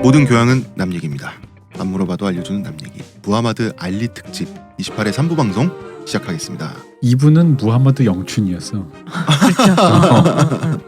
모든 교양은 남 얘기입니다. 안 물어봐도 알려주는 남 얘기. 무하마드 알리 특집 28회 3부 방송 시작하겠습니다. 2부는 무하마드 영춘이었어. 그렇죠.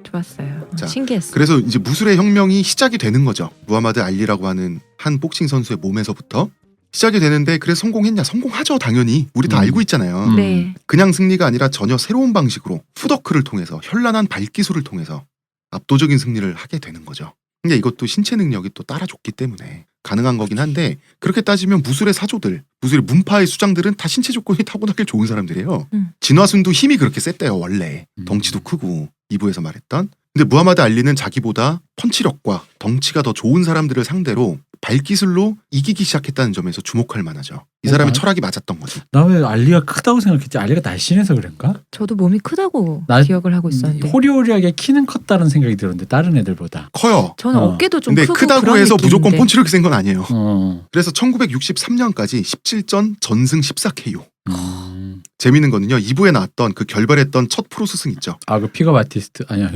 좋았어요. 자, 신기했어요. 그래서 이제 무술의 혁명이 시작이 되는 거죠. 무하마드 알리라고 하는 한 복싱 선수의 몸에서부터 시작이 되는데, 그래서 성공했냐? 성공하죠, 당연히. 우리 다 알고 있잖아요. 네. 그냥 승리가 아니라 전혀 새로운 방식으로 푸더크를 통해서, 현란한 발기술을 통해서 압도적인 승리를 하게 되는 거죠. 근데 이것도 신체 능력이 또 따라줬기 때문에 가능한 거긴 한데, 그렇게 따지면 무술의 사조들, 무술의 문파의 수장들은 다 신체 조건이 타고나게 좋은 사람들이에요. 진화순도 힘이 그렇게 셌대요, 원래. 덩치도 크고, 2부에서 말했던. 근데 무하마드 알리는 자기보다 펀치력과 덩치가 더 좋은 사람들을 상대로 발기술로 이기기 시작했다는 점에서 주목할 만하죠. 이 사람의 철학이 맞았던 거지. 나 왜 알리가 크다고 생각했지? 알리가 날씬해서 그런가? 저도 몸이 크다고 기억을 하고 있었는데. 호리호리하게 키는 컸다는 생각이 들었는데 다른 애들보다. 커요. 저는 어깨도 좀 근데 크고 크다고 그런 해서 느낌인데. 무조건 펀치력이 센 건 아니에요. 어. 그래서 1963년까지 17전 전승 14KO. 음. 재밌는 거는요, 2부에 나왔던 그 결별했던 첫 프로 스승 있죠. 아, 그 피가 바티스트 아니야.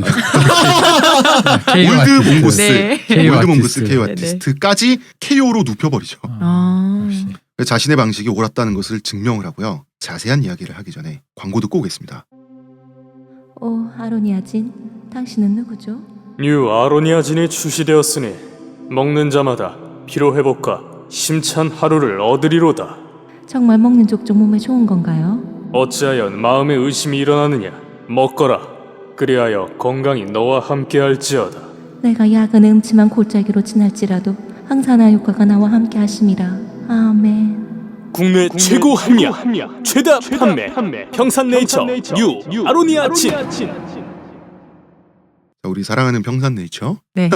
올드 몽고스, 네. 올드 몽고스 KO 아티스트까지 KO로 눕혀버리죠. 역시. 자신의 방식이 옳았다는 것을 증명을 하고요. 자세한 이야기를 하기 전에 광고 듣고 오겠습니다. 아로니아진, 당신은 누구죠? 뉴 아로니아진이 출시되었으니 먹는 자마다 피로회복과 심찬 하루를 얻으리로다. 정말 먹는 족족 몸에 좋은 건가요? 어찌하여 마음에 의심이 일어나느냐. 먹거라. 그리하여 건강이 너와 함께할지어다. 내가 약은 음침한 골짜기로 지날지라도 항산화 효과가 나와 함께 하심이라. 아멘. 국내 최고 합리화, 최다 판매, 평산네이처 뉴 아로니아진. 자, 우리 사랑하는 평산네이처. 네.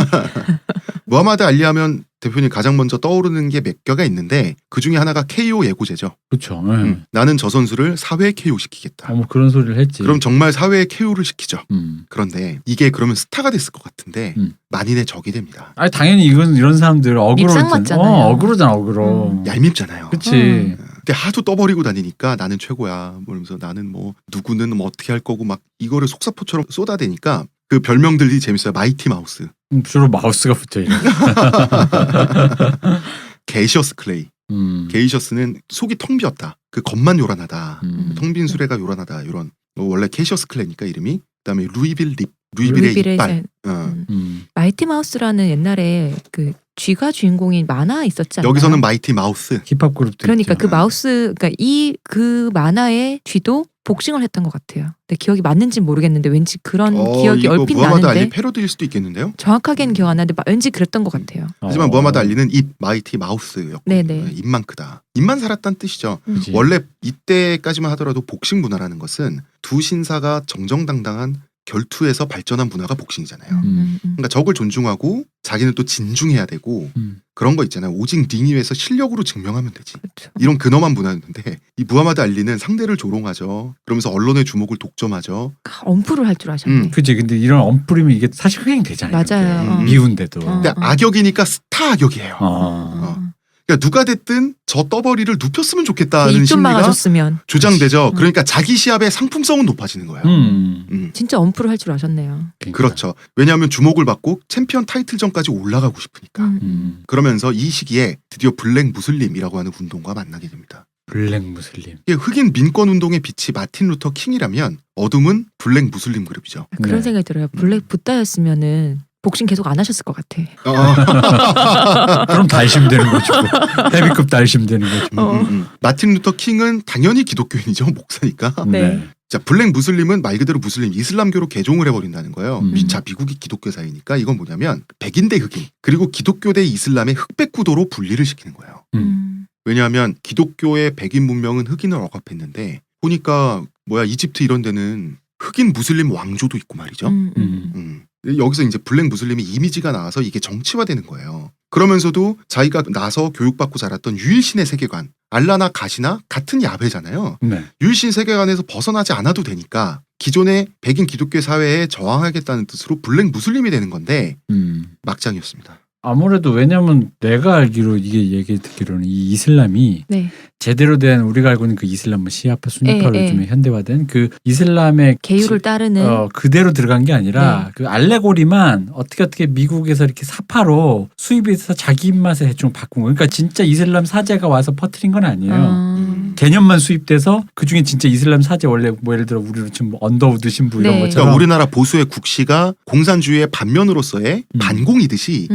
무하마드 알리 하면 대표님 가장 먼저 떠오르는 게 몇 개가 있는데, 그 중에 하나가 KO 예고제죠. 그렇죠. 나는 저 선수를 4회 KO 시키겠다. 뭐 그런 소리를 했지. 그럼 정말 4회 KO를 시키죠. 음. 그런데 이게 그러면 스타가 됐을 것 같은데 만인의 적이 됩니다. 아니 당연히 이건 이런 사람들 어그로 입상 맞잖아요. 어그로잖아, 어그로. 얄밉잖아요. 그치. 근데 하도 떠버리고 다니니까 나는 최고야. 그러면서 나는 뭐 누구는 뭐 어떻게 할 거고 막 이거를 속사포처럼 쏟아대니까 그 별명들이 재밌어요. 마이티 마우스, 주로 마우스가 붙어 있는. 게이셔스 클레이. 게이셔스는 속이 텅 비었다. 그 겉만 요란하다. 텅 빈 수레가 요란하다. 이런 원래 게이셔스 클레이니까 이름이. 그다음에 루이빌 립. 루이빌의 이빨. 마이티 마우스라는 옛날에 그 쥐가 주인공인 만화 있었잖아요. 여기서는 마이티 마우스. 힙합 그룹도 그러니까 있죠. 그 마우스, 그러니까 그 만화의 쥐도 복싱을 했던 것 같아요. 근데 기억이 맞는지 모르겠는데 왠지 그런 기억이 이거 얼핏 무하마드 알리 나는데 패러디일 수도 있겠는데요. 정확하게는 기억 안 나는데 왠지 그랬던 것 같아요. 하지만 무하마드 알리는 입, 마이티 마우스였고, 네네. 입만 크다. 입만 살았다는 뜻이죠. 그치. 원래 이때까지만 하더라도 복싱 문화라는 것은 두 신사가 정정당당한 결투에서 발전한 문화가 복싱이잖아요. 그러니까 적을 존중하고 자기는 또 진중해야 되고 그런 거 있잖아요. 오직 링 위에서 실력으로 증명하면 되지. 그렇죠. 이런 근엄한 문화였는데, 이 무하마드 알리는 상대를 조롱하죠. 그러면서 언론의 주목을 독점하죠. 엄프를 할 줄 아셨네. 그치. 근데 이런 엄프리면 이게 사실 횡행 되잖아요. 맞아요. 이렇게. 미운데도. 근데 악역이니까 스타 악역이에요. 그러니까 누가 됐든 저 떠버리를 눕혔으면 좋겠다는 입 좀 심리가 막아줬으면. 조장되죠. 그러니까 자기 시합의 상품성은 높아지는 거예요. 진짜 엄프를 할 줄 아셨네요. 그렇죠. 왜냐하면 주목을 받고 챔피언 타이틀전까지 올라가고 싶으니까. 그러면서 이 시기에 드디어 블랙 무슬림이라고 하는 운동과 만나게 됩니다. 블랙 무슬림. 이게 흑인 민권 운동의 빛이 마틴 루터 킹이라면 어둠은 블랙 무슬림 그룹이죠. 그런 네. 생각이 들어요. 블랙 붓다였으면은 복싱 계속 안 하셨을 것 같아. 그럼 달심되는 거죠. 헤비급 달심되는 거죠. 마틴 루터 킹은 당연히 기독교인이죠. 목사니까. 네. 자, 블랙 무슬림은 말 그대로 무슬림, 이슬람교로 개종을 해버린다는 거예요. 자, 미국이 기독교 사회니까 이건 뭐냐면 백인 대 흑인, 그리고 기독교 대 이슬람의 흑백 구도로 분리를 시키는 거예요. 왜냐하면 기독교의 백인 문명은 흑인을 억압했는데, 보니까 이집트 이런 데는 흑인 무슬림 왕조도 있고 말이죠. 여기서 이제 블랙 무슬림의 이미지가 나와서 이게 정치화되는 거예요. 그러면서도 자기가 나서 교육받고 자랐던 유일신의 세계관, 알라나 가시나 같은 야훼잖아요. 네. 유일신 세계관에서 벗어나지 않아도 되니까 기존의 백인 기독교 사회에 저항하겠다는 뜻으로 블랙 무슬림이 되는 건데 막장이었습니다. 아무래도 왜냐면 내가 알기로 이게 얘기 듣기로는 이 이슬람이 네. 제대로 된 우리가 알고 있는 그 이슬람 뭐 시아파 순위파로 예, 예. 요즘에 현대화된 그 이슬람의 계율을 따르는 그대로 들어간 게 아니라 네. 그 알레고리만 어떻게 미국에서 이렇게 사파로 수입해서 자기 입맛에 대충 바꾼 거. 그러니까 진짜 이슬람 사제가 와서 퍼뜨린 건 아니에요. 개념만 수입돼서 그 중에 진짜 이슬람 사제 원래 뭐 예를 들어 우리로 치면 뭐 언더우드 신부 이런 네. 것처럼 그러니까 우리나라 보수의 국시가 공산주의의 반면으로서의 반공이듯이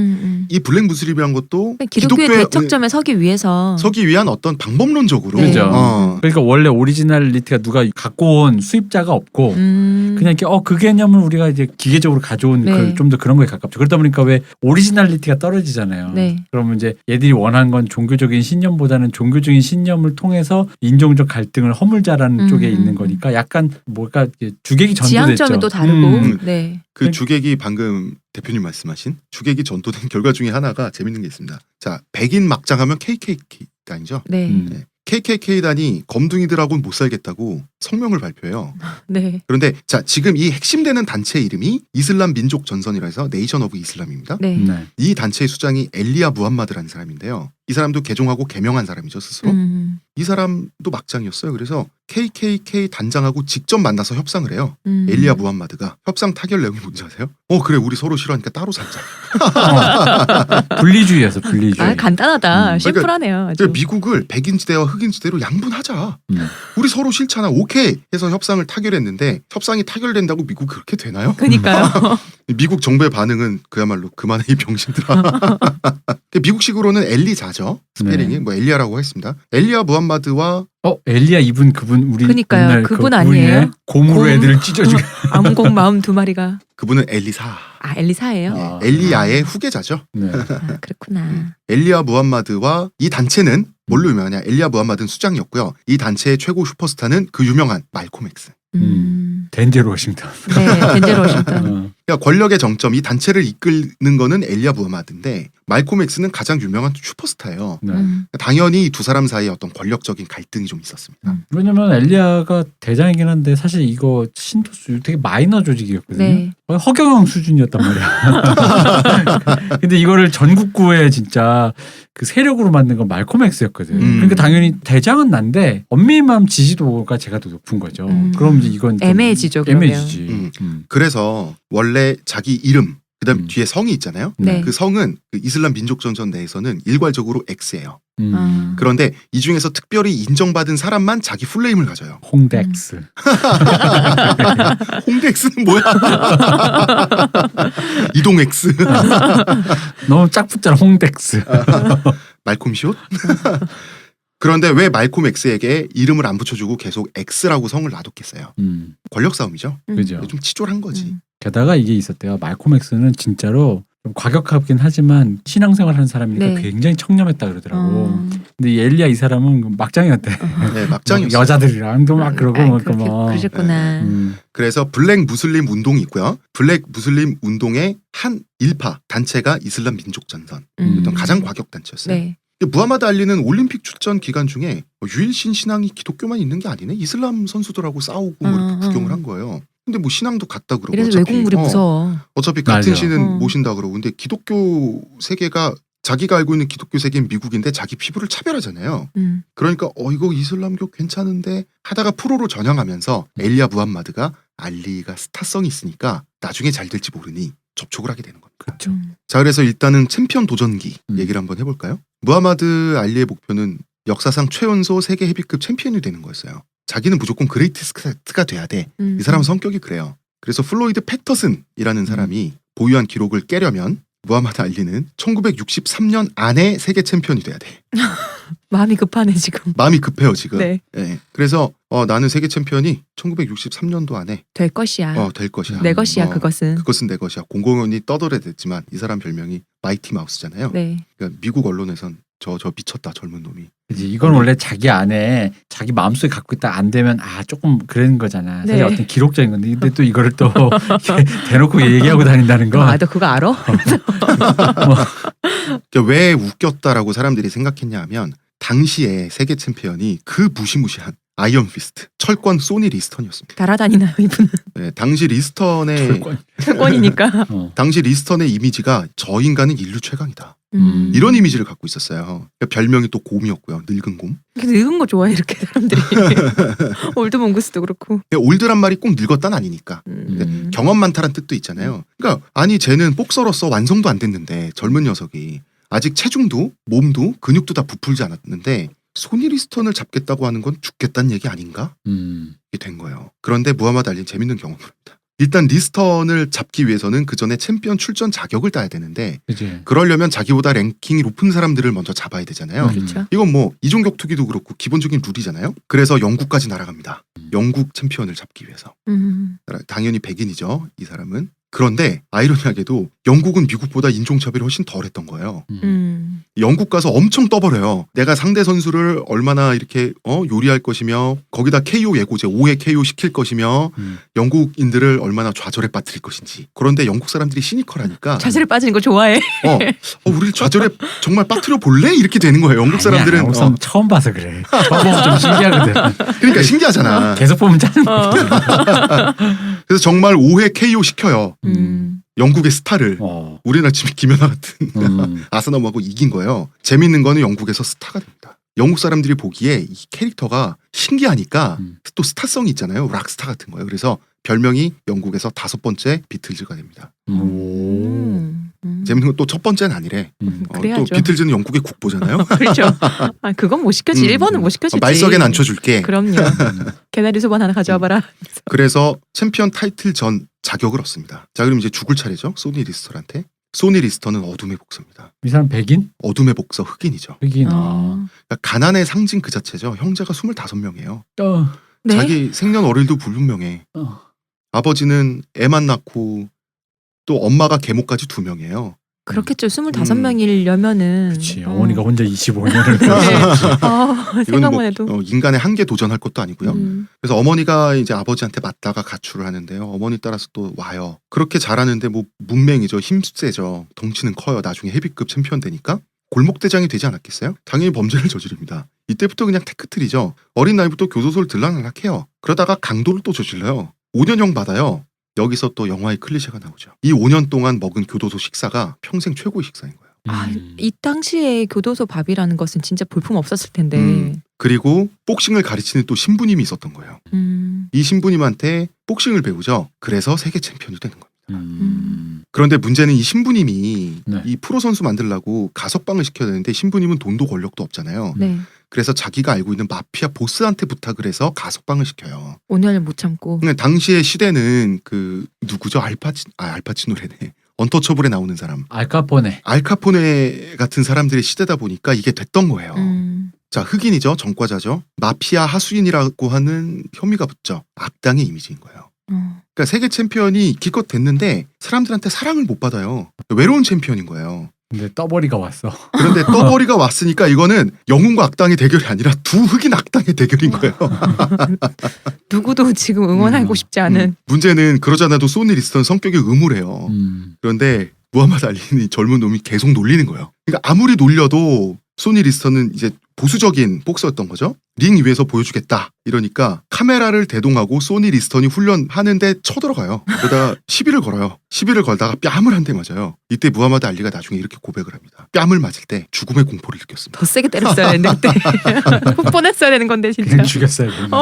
이 블랙 무슬림이란 것도 기독교의 대척점에 서기 위해서 서기 위한 어떤 방법론적으로 그죠. 어, 그러니까 원래 오리지널리티가 누가 갖고 온 수입자가 없고 그냥 이렇게 그 개념을 우리가 이제 기계적으로 가져온 네. 좀 더 그런 거에 가깝죠. 그러다 보니까 왜 오리지널리티가 떨어지잖아요. 네. 그러면 이제 얘들이 원하는 건 종교적인 신념보다는 종교적인 신념을 통해서 인종적 갈등을 허물자라는 쪽에 있는 거니까 약간 뭘까 주객이 전도됐죠. 지향점이 또 다르고 음. 네. 그 주객이 방금 대표님 말씀하신 주객이 전도된 결과 중에 하나가 재밌는 게 있습니다. 자, 백인 막장하면 KKK단이죠. 네. 네. KKK단이 검둥이들하고는 못 살겠다고 성명을 발표해요. 네. 그런데 자, 지금 이 핵심되는 단체 이름이 이슬람 민족 전선이라 해서 네이션 오브 이슬람입니다. 네. 네. 이 단체의 수장이 엘리야 무함마드라는 사람인데요. 이 사람도 개종하고 개명한 사람이죠, 스스로. 이 사람도 막장이었어요. 그래서 KKK 단장하고 직접 만나서 협상을 해요. 엘리야 무함마드가 협상 타결 내용이 뭔지 아세요? 그래, 우리 서로 싫어하니까 따로 살자. 분리주의였어, 분리주의. 아, 간단하다. 심플하네요. 아주. 그러니까 미국을 백인지대와 흑인지대로 양분하자. 우리 서로 싫잖아. 오케이 해서 협상을 타결했는데 협상이 타결된다고 미국 그렇게 되나요? 그러니까요. 미국 정부의 반응은 그야말로 그만해 이 병신들아. 미국식으로는 엘리자죠. 스페링이 네. 뭐 엘리야라고 했습니다. 엘리야 무함마드와 엘리야 그분 우리 그러니까요. 옛날 그분 그 아니에요? 곰으로 곰. 애들을 찢어주고 암공 마음 두 마리가 그분은 엘리사. 엘리사예요. 아. 엘리야의 후계자죠. 네. 아, 그렇구나. 엘리야 무함마드와 이 단체는 뭘로 유명하냐? 엘리야 무함마드는 수장이었고요. 이 단체의 최고 슈퍼스타는 그 유명한 말콤 엑스. 덴젤 워싱턴. 네, 덴젤 워싱턴. 그러니까 권력의 정점, 이 단체를 이끄는 거는 엘리야 무함마드인데 말콤 엑스는 가장 유명한 슈퍼스타예요. 네. 당연히 이 두 사람 사이에 어떤 권력적인 갈등이 좀 있었습니다. 왜냐면 엘리야가 대장이긴 한데 사실 이거 신토수 되게 마이너 조직이었거든요. 네. 거의 허경영 수준이었단 말이야. 근데 이거를 전국구에 진짜 그 세력으로 만든 건 말콤 엑스였거든. 그러니까 당연히 대장은 난데 엄밀한 지지도가 제가 더 높은 거죠. 그럼 이제 이건 좀 애매해지죠, 그러면. 애매해지지. 그래서 원래 자기 이름 그다음 뒤에 성이 있잖아요. 네. 그 성은 그 이슬람 민족 전선 내에서는 일괄적으로 X예요. 그런데 이 중에서 특별히 인정받은 사람만 자기 풀네임을 가져요. 홍덱스. 홍대 X는 뭐야? 이동 X. 너무 짝 붙잖아 홍덱스. 말콤 숏? 그런데 왜 말콤 X에게 이름을 안 붙여주고 계속 X라고 성을 놔뒀겠어요? 권력 싸움이죠. 그죠. 좀 치졸한 거지. 게다가 이게 있었대요. 말콤 엑스는 진짜로 좀 과격하긴 하지만 신앙생활 하는 사람이니까 네. 굉장히 청렴했다 그러더라고. 근데 이 엘리야 이 사람은 막장이었대. 네, 막장이었어요. 여자들이랑도 막 그러고 아이, 뭐 그렇게 뭐. 그러셨구나. 그래서 블랙 무슬림 운동이 있고요. 블랙 무슬림 운동의 한 일파 단체가 이슬람 민족 전선. 어떤 가장 과격 단체였어요. 네. 무하마드 알리는 올림픽 출전 기간 중에 유일신 신앙이 기독교만 있는 게 아니네. 이슬람 선수들하고 싸우고 뭐 이렇게 구경을 한 거예요. 근데 뭐 신앙도 같다 그러고 이래서 외국물이 무서워. 어차피 같은 맞아. 신은 모신다 그러고. 근데 기독교 세계가 자기가 알고 있는 기독교 세계는 미국인데 자기 피부를 차별하잖아요. 그러니까 이거 이슬람교 괜찮은데 하다가 프로로 전향하면서 엘리야 무함마드가 알리가 스타성이 있으니까 나중에 잘 될지 모르니 접촉을 하게 되는 겁니다. 그렇죠. 자, 그래서 일단은 챔피언 도전기 얘기를 한번 해볼까요? 무하마드 알리의 목표는 역사상 최연소 세계 헤비급 챔피언이 되는 거였어요. 자기는 무조건 그레이티스트가 돼야 돼. 이 사람은 성격이 그래요. 그래서 플로이드 패터슨이라는 사람이 보유한 기록을 깨려면 무하마드 알리는 1963년 안에 세계 챔피언이 돼야 돼. 마음이 급하네 지금. 마음이 급해요 지금. 네. 네. 그래서 나는 세계 챔피언이 1963년도 안에 될 것이야. 될 것이야. 내 것이야 그것은. 그것은 내 것이야. 공공연히 떠들어댔지만 이 사람 별명이 마이티 마우스잖아요. 네. 그러니까 미국 언론에선 저 미쳤다 젊은 놈이. 그치. 이건 원래 자기 안에 자기 마음속에 갖고 있다 안 되면 조금 그런 거잖아. 사실 네. 어떤 기록적인 건데 근데 또 이거를 또 대놓고 얘기하고 다닌다는 건 너 그거 알아? 그러니까 왜 웃겼다라고 사람들이 생각했냐 하면 당시에 세계 챔피언이 그 무시무시한 아이언 피스트, 철권 소니 리스턴이었습니다. 날아다니나요 이분은? 네, 당시 리스턴의 철권. 철권이니까. 당시 리스턴의 이미지가 저 인간은 인류 최강이다. 이런 이미지를 갖고 있었어요. 그러니까 별명이 또 곰이었고요. 늙은 곰. 늙은 거 좋아해 이렇게 사람들이. 올드 몽구스도 그렇고. 올드란 말이 꼭 늙었다는 아니니까. 경험 많다란 뜻도 있잖아요. 그러니까 아니 쟤는 복서로서 완성도 안 됐는데 젊은 녀석이 아직 체중도 몸도 근육도 다 부풀지 않았는데 소니 리스턴을 잡겠다고 하는 건 죽겠다는 얘기 아닌가? 이게 된 거예요. 그런데 무하마드 알리는 재밌는 경험을 합니다. 일단 리스턴을 잡기 위해서는 그 전에 챔피언 출전 자격을 따야 되는데 그치. 그러려면 자기보다 랭킹이 높은 사람들을 먼저 잡아야 되잖아요. 그렇죠. 이건 뭐 이종 격투기도 그렇고 기본적인 룰이잖아요. 그래서 영국까지 날아갑니다. 영국 챔피언을 잡기 위해서. 당연히 백인이죠. 이 사람은. 그런데 아이러니하게도 영국은 미국보다 인종차별이 훨씬 덜했던 거예요. 영국 가서 엄청 떠버려요. 내가 상대 선수를 얼마나 이렇게 요리할 것이며 거기다 KO 예고제 5회 KO 시킬 것이며 영국인들을 얼마나 좌절에 빠뜨릴 것인지. 그런데 영국 사람들이 시니컬하니까 자살에 빠지는 거 좋아해. 우리 좌절에 정말 빠뜨려 볼래? 이렇게 되는 거예요. 영국 사람들은. 영국 사람 처음 봐서 그래. 처음 보면 좀 신기하거든. 그러니까 신기하잖아. 계속 보면 짜증. 그래서 정말 5회 KO 시켜요. 영국의 스타를. 우리나라 지금 김연아 같은 아스넘하고 이긴 거예요. 재밌는 거는 영국에서 스타가 됩니다. 영국 사람들이 보기에 이 캐릭터가 신기하니까 또 스타성이 있잖아요. 락스타 같은 거예요. 그래서 별명이 영국에서 5번째 비틀즈가 됩니다. 재밌는 건 또 첫 번째는 아니래. 그래야죠. 또 비틀즈는 영국의 국보잖아요. 그렇죠. 그건 못 시켜지. 1번은 못 시켜주지. 말석엔 앉혀줄게. 그럼요. 개나리 소반 하나 가져와 봐라. 그래서 챔피언 타이틀 전 자격을 얻습니다. 자, 그럼 이제 죽을 차례죠. 소니 리스턴한테. 소니 리스턴은 어둠의 복서입니다. 이 사람 백인? 어둠의 복서 흑인이죠. 백인. 그러니까 가난의 상징 그 자체죠. 형제가 25명이에요. 네? 자기 생년월일도 불분명해. 아버지는 애만 낳고 또 엄마가 계모까지 2명이에요. 그렇겠죠. 25명이려면은. 그렇지. 어머니가 혼자 25년을. 생각만 해도. 인간의 한계 도전할 것도 아니고요. 그래서 어머니가 이제 아버지한테 맞다가 가출을 하는데요. 어머니 따라서 또 와요. 그렇게 잘하는데 뭐 문맹이죠. 힘세죠. 덩치는 커요. 나중에 헤비급 챔피언 되니까. 골목대장이 되지 않았겠어요? 당연히 범죄를 저지릅니다. 이때부터 그냥 테크트리죠. 어린 나이부터 교도소를 들락날락해요. 그러다가 강도를 또 저질러요. 5년형 받아요. 여기서 또 영화의 클리셰가 나오죠. 이 5년 동안 먹은 교도소 식사가 평생 최고의 식사인 거예요. 이 당시에 교도소 밥이라는 것은 진짜 볼품 없었을 텐데. 그리고 복싱을 가르치는 또 신부님이 있었던 거예요. 이 신부님한테 복싱을 배우죠. 그래서 세계 챔피언이 되는 겁니다. 그런데 문제는 이 신부님이 이 프로 선수 만들려고 가석방을 시켜야 되는데 신부님은 돈도 권력도 없잖아요. 네. 그래서 자기가 알고 있는 마피아 보스한테 부탁을 해서 가석방을 시켜요. 5년을 못 참고. 근데 당시의 시대는 그 누구죠? 알파치노래네. 언터처블에 나오는 사람. 알카포네 같은 사람들의 시대다 보니까 이게 됐던 거예요. 자, 흑인이죠. 전과자죠. 마피아 하수인이라고 하는 혐의가 붙죠. 악당의 이미지인 거예요. 그러니까 세계 챔피언이 기껏 됐는데 사람들한테 사랑을 못 받아요. 외로운 챔피언인 거예요. 근데 떠버리가 왔어. 그런데 떠버리가 왔으니까 이거는 영웅과 악당의 대결이 아니라 두 흑인 악당의 대결인 거예요. 누구도 지금 응원하고 싶지 않은. 문제는 그러잖아도 소니 리스턴 성격이 음울해요. 그런데 무하마드 알리는 젊은 놈이 계속 놀리는 거예요. 그러니까 아무리 놀려도 소니 리스턴은 이제 보수적인 복서였던 거죠. 링 위에서 보여주겠다. 이러니까 카메라를 대동하고 소니 리스턴이 훈련하는데 쳐들어가요. 그러다가 시비를 걸어요. 시비를 걸다가 뺨을 한 대 맞아요. 이때 무하마드 알리가 나중에 이렇게 고백을 합니다. 뺨을 맞을 때 죽음의 공포를 느꼈습니다. 더 세게 때렸어야 했는데 그때. 뻔했어야 되는 건데 진짜. 그냥 죽였어야 되는데.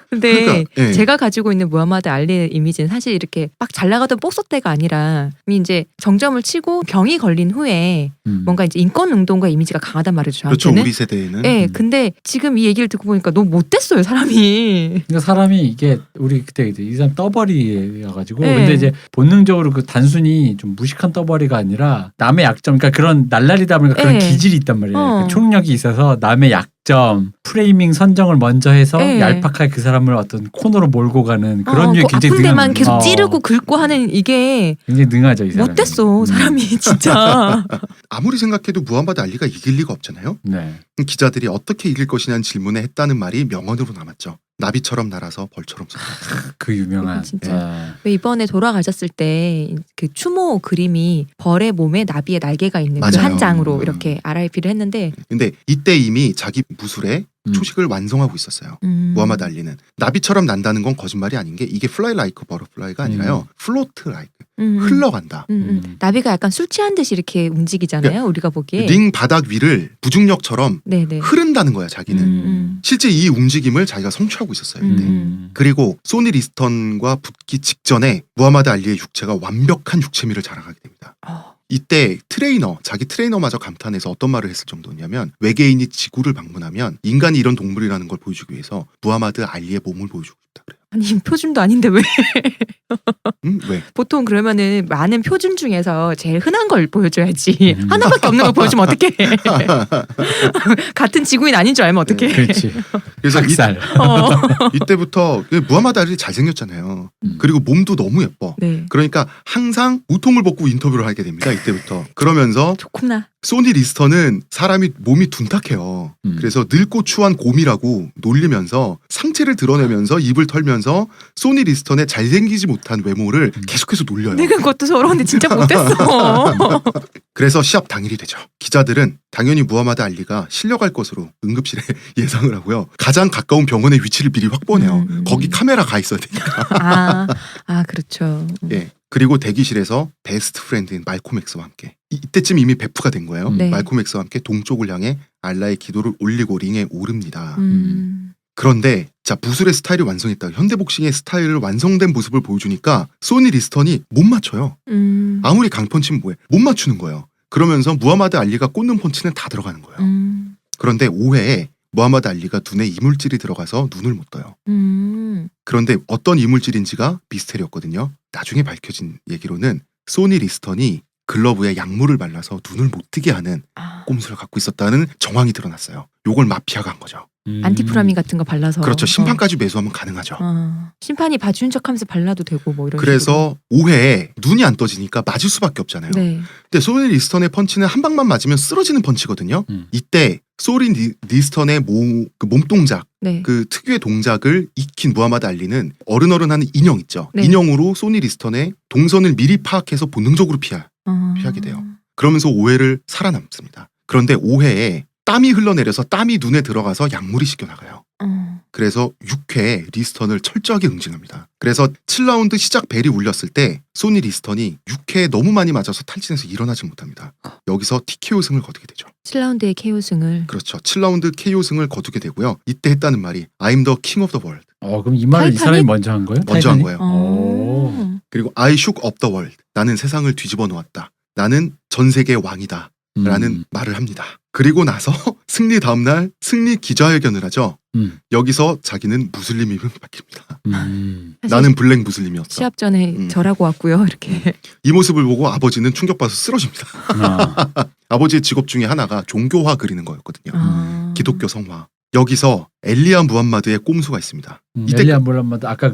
근데 그러니까, 예. 제가 가지고 있는 무하마드 알리의 이미지는 사실 이렇게 막 잘 나가던 복서 때가 아니라 이제 정점을 치고 병이 걸린 후에 뭔가 이제 인권 운동가 이미지가 강하단 말이죠. 그렇죠. 저한테는. 우리 세대에는. 네, 근데 지금 이 얘기를 듣고 보니까 너무 못됐어요 사람이. 그러니까 사람이 이게 우리 그때 이 사람 떠버리여가지고 네. 근데 이제 본능적으로 그 단순히 좀 무식한 떠버리가 아니라 남의 약점, 그러니까 그런 날라리다 보니까 그런 네. 기질이 있단 말이에요. 그 총력이 있어서 남의 약점, 프레이밍 선정을 먼저 해서 네. 얄팍하게 그 사람을 어떤 코너로 몰고 가는 그런 류의 그 굉장히 아픈 데만 능한 계속 찌르고 긁고 하는 이게 굉장히 능하죠 이 사람. 못됐어 사람이 진짜. 아무리 생각해도 무하마드 알리가 이길 리가 없잖아요. 네. 기자들이 어떻게 이길 것이냐는 질문에 했다는 말이 명언으로 남았죠. 나비처럼 날아서 벌처럼 쏜다. 그 유명한. 진짜. 왜 이번에 돌아가셨을 때 그 추모 그림이 벌의 몸에 나비의 날개가 있는 그 맞아요. 한 장으로 이렇게 RIP를 했는데 근데 이때 이미 자기 무술에 초식을 완성하고 있었어요. 무하마드 알리는. 나비처럼 난다는 건 거짓말이 아닌 게 이게 fly like butterfly가 아니라요. float like. 흘러간다. 나비가 약간 술 취한 듯이 이렇게 움직이잖아요. 우리가 보기에. 링 바닥 위를 무중력처럼 네네. 흐른다는 거야 자기는. 실제 이 움직임을 자기가 성취하고 있었어요. 이때. 그리고 소니 리스턴과 붙기 직전에 무하마드 알리의 육체가 완벽한 육체미를 자랑하게 됩니다. 이때 자기 트레이너마저 감탄해서 어떤 말을 했을 정도냐면 외계인이 지구를 방문하면 인간이 이런 동물이라는 걸 보여주기 위해서 무하마드 알리의 몸을 보여주고 싶다 그래요. 아니 표준도 아닌데 왜? 왜? 보통 그러면은 많은 표준 중에서 제일 흔한 걸 보여줘야지. 하나밖에 없는 걸 보여주면 어떡해. 같은 지구인 아닌 줄 알면 어떡해. 그렇지. 그래서 살. 이때부터 무하마드 알리 잘생겼잖아요. 그리고 몸도 너무 예뻐. 네. 그러니까 항상 우통을 벗고 인터뷰를 하게 됩니다. 이때부터. 그러면서 좋구나. 소니 리스턴은 사람이 몸이 둔탁해요. 그래서 늙고 추한 곰이라고 놀리면서 상체를 드러내면서 입을 털면서 소니 리스턴의 잘생기지 못한 외모를 계속해서 놀려요. 내가 그것도 서러운데 진짜 못했어. 그래서 시합 당일이 되죠. 기자들은 당연히 무하마드 알리가 실려갈 것으로 응급실에 예상을 하고요. 가장 가까운 병원의 위치를 미리 확보해요. 거기 카메라 가 있어야 되니까. 그렇죠. 예. 그리고 대기실에서 베스트 프렌드인 말콤 엑스와 함께 이때쯤 이미 배프가 된 거예요. 네. 말콤 엑스와 함께 동쪽을 향해 알라의 기도를 올리고 링에 오릅니다. 음. 그런데 자 무술의 스타일이 완성했다. 현대복싱의 스타일을 완성된 모습을 보여주니까 소니 리스턴이 못 맞춰요. 아무리 강펀치면 뭐해. 못 맞추는 거예요. 그러면서 무하마드 알리가 꽂는 펀치는 다 들어가는 거예요. 그런데 5회에 무하마드 알리가 눈에 이물질이 들어가서 눈을 못 떠요. 그런데 어떤 이물질인지가 미스테리였거든요. 나중에 밝혀진 얘기로는 소니 리스턴이 글러브에 약물을 발라서 눈을 못 뜨게 하는 꼼수를 갖고 있었다는 정황이 드러났어요. 요걸 마피아가 한 거죠. 안티프라민 같은 거 발라서. 그렇죠. 심판까지 매수하면 가능하죠. 심판이 봐준 척하면서 발라도 되고 뭐 이런. 그래서 5회에 눈이 안 떠지니까 맞을 수밖에 없잖아요. 네. 근데 소니 리스턴의 펀치는 한 방만 맞으면 쓰러지는 펀치거든요. 이때 소니 리스턴의 몸동작, 네. 그 특유의 동작을 익힌 무하마드 알리는 어른어른하는 인형 있죠. 네. 인형으로 소니 리스턴의 동선을 미리 파악해서 본능적으로 피하게 돼요. 그러면서 5회를 살아남습니다. 그런데 5회에 땀이 흘러내려서 땀이 눈에 들어가서 약물이 씻겨나가요. 그래서 6회에 리스턴을 철저하게 응징합니다. 그래서 7라운드 시작 벨이 울렸을 때 소니 리스턴이 6회에 너무 많이 맞아서 탈진해서 일어나지 못합니다. 여기서 TKO 승을 거두게 되죠. 7라운드의 KO 승을. 그렇죠. 7라운드 KO 승을 거두게 되고요. 이때 했다는 말이 I'm the king of the world. 그럼 이 말을 이 타이타닉? 사람이 먼저 한 거예요? 먼저 한 타이타닉? 거예요. 오. 그리고 I shook up the world. 나는 세상을 뒤집어 놓았다. 나는 전 세계의 왕이다. 라는 말을 합니다. 그리고 나서 승리 다음날 승리 기자회견을 하죠. 여기서 자기는 무슬림임을 밝힙니다. 나는 블랙 무슬림이었어. 시합 전에 절하고 왔고요. 이렇게. 이 모습을 보고 아버지는 충격받아서 쓰러집니다. 아버지의 직업 중에 하나가 종교화 그리는 거였거든요. 기독교 성화. 여기서 엘리야 무함마드의 꼼수가 있습니다. 엘리야 무함마드 아까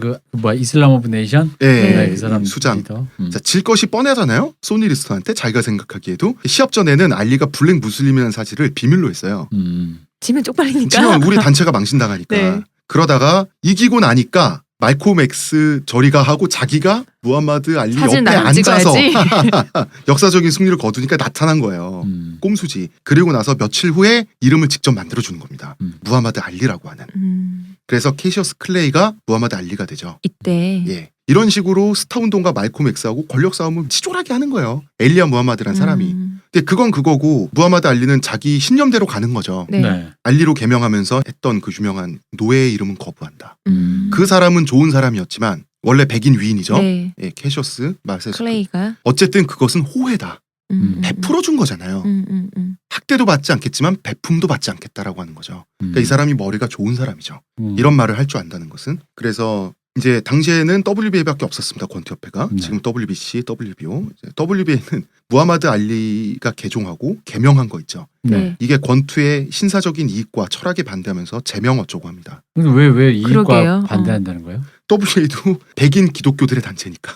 이슬람 오브 네이션? 네, 이 사람 수장. 리더. 자, 질 것이 뻔하잖아요. 소니 리스턴한테 자기가 생각하기에도 시합 전에는 알리가 블랙 무슬림이라는 사실을 비밀로 했어요. 지면 쪽팔리니까. 지금 우리 단체가 망신당하니까. 네. 그러다가 이기고 나니까 말콤 엑스 저리가 하고 자기가 무하마드 알리 사진 옆에 나름 앉아서 찍어야지. 역사적인 승리를 거두니까 나타난 거예요. 꼼수지. 그리고 나서 며칠 후에 이름을 직접 만들어주는 겁니다. 무하마드 알리라고 하는. 그래서 캐시어스 클레이가 무하마드 알리가 되죠. 이때. 예. 이런 식으로 스타 운동가 말콤 엑스하고 권력 싸움을 치졸하게 하는 거예요. 엘리야 무하마드란 사람이. 근데 그건 그거고 무하마드 알리는 자기 신념대로 가는 거죠. 네. 네. 알리로 개명하면서 했던 그 유명한 노예의 이름은 거부한다. 그 사람은 좋은 사람이었지만 원래 백인 위인이죠. 네. 예, 캐셔스 마세스. 클레이가. 어쨌든 그것은 호혜다. 베풀어 준 거잖아요. 학대도 받지 않겠지만 베품도 받지 않겠다라고 하는 거죠. 그러니까 이 사람이 머리가 좋은 사람이죠. 이런 말을 할 줄 안다는 것은. 그래서 이제 당시에는 WBA밖에 없었습니다. 권투협회가. 네. 지금 WBC, WBO. WBA는 무하마드 알리가 개종하고 개명한 거 있죠. 네. 이게 권투의 신사적인 이익과 철학에 반대하면서 제명 어쩌고 합니다. 근데 왜 이익과 그러게요. 반대한다는 거예요? WBA도 백인 기독교들의 단체니까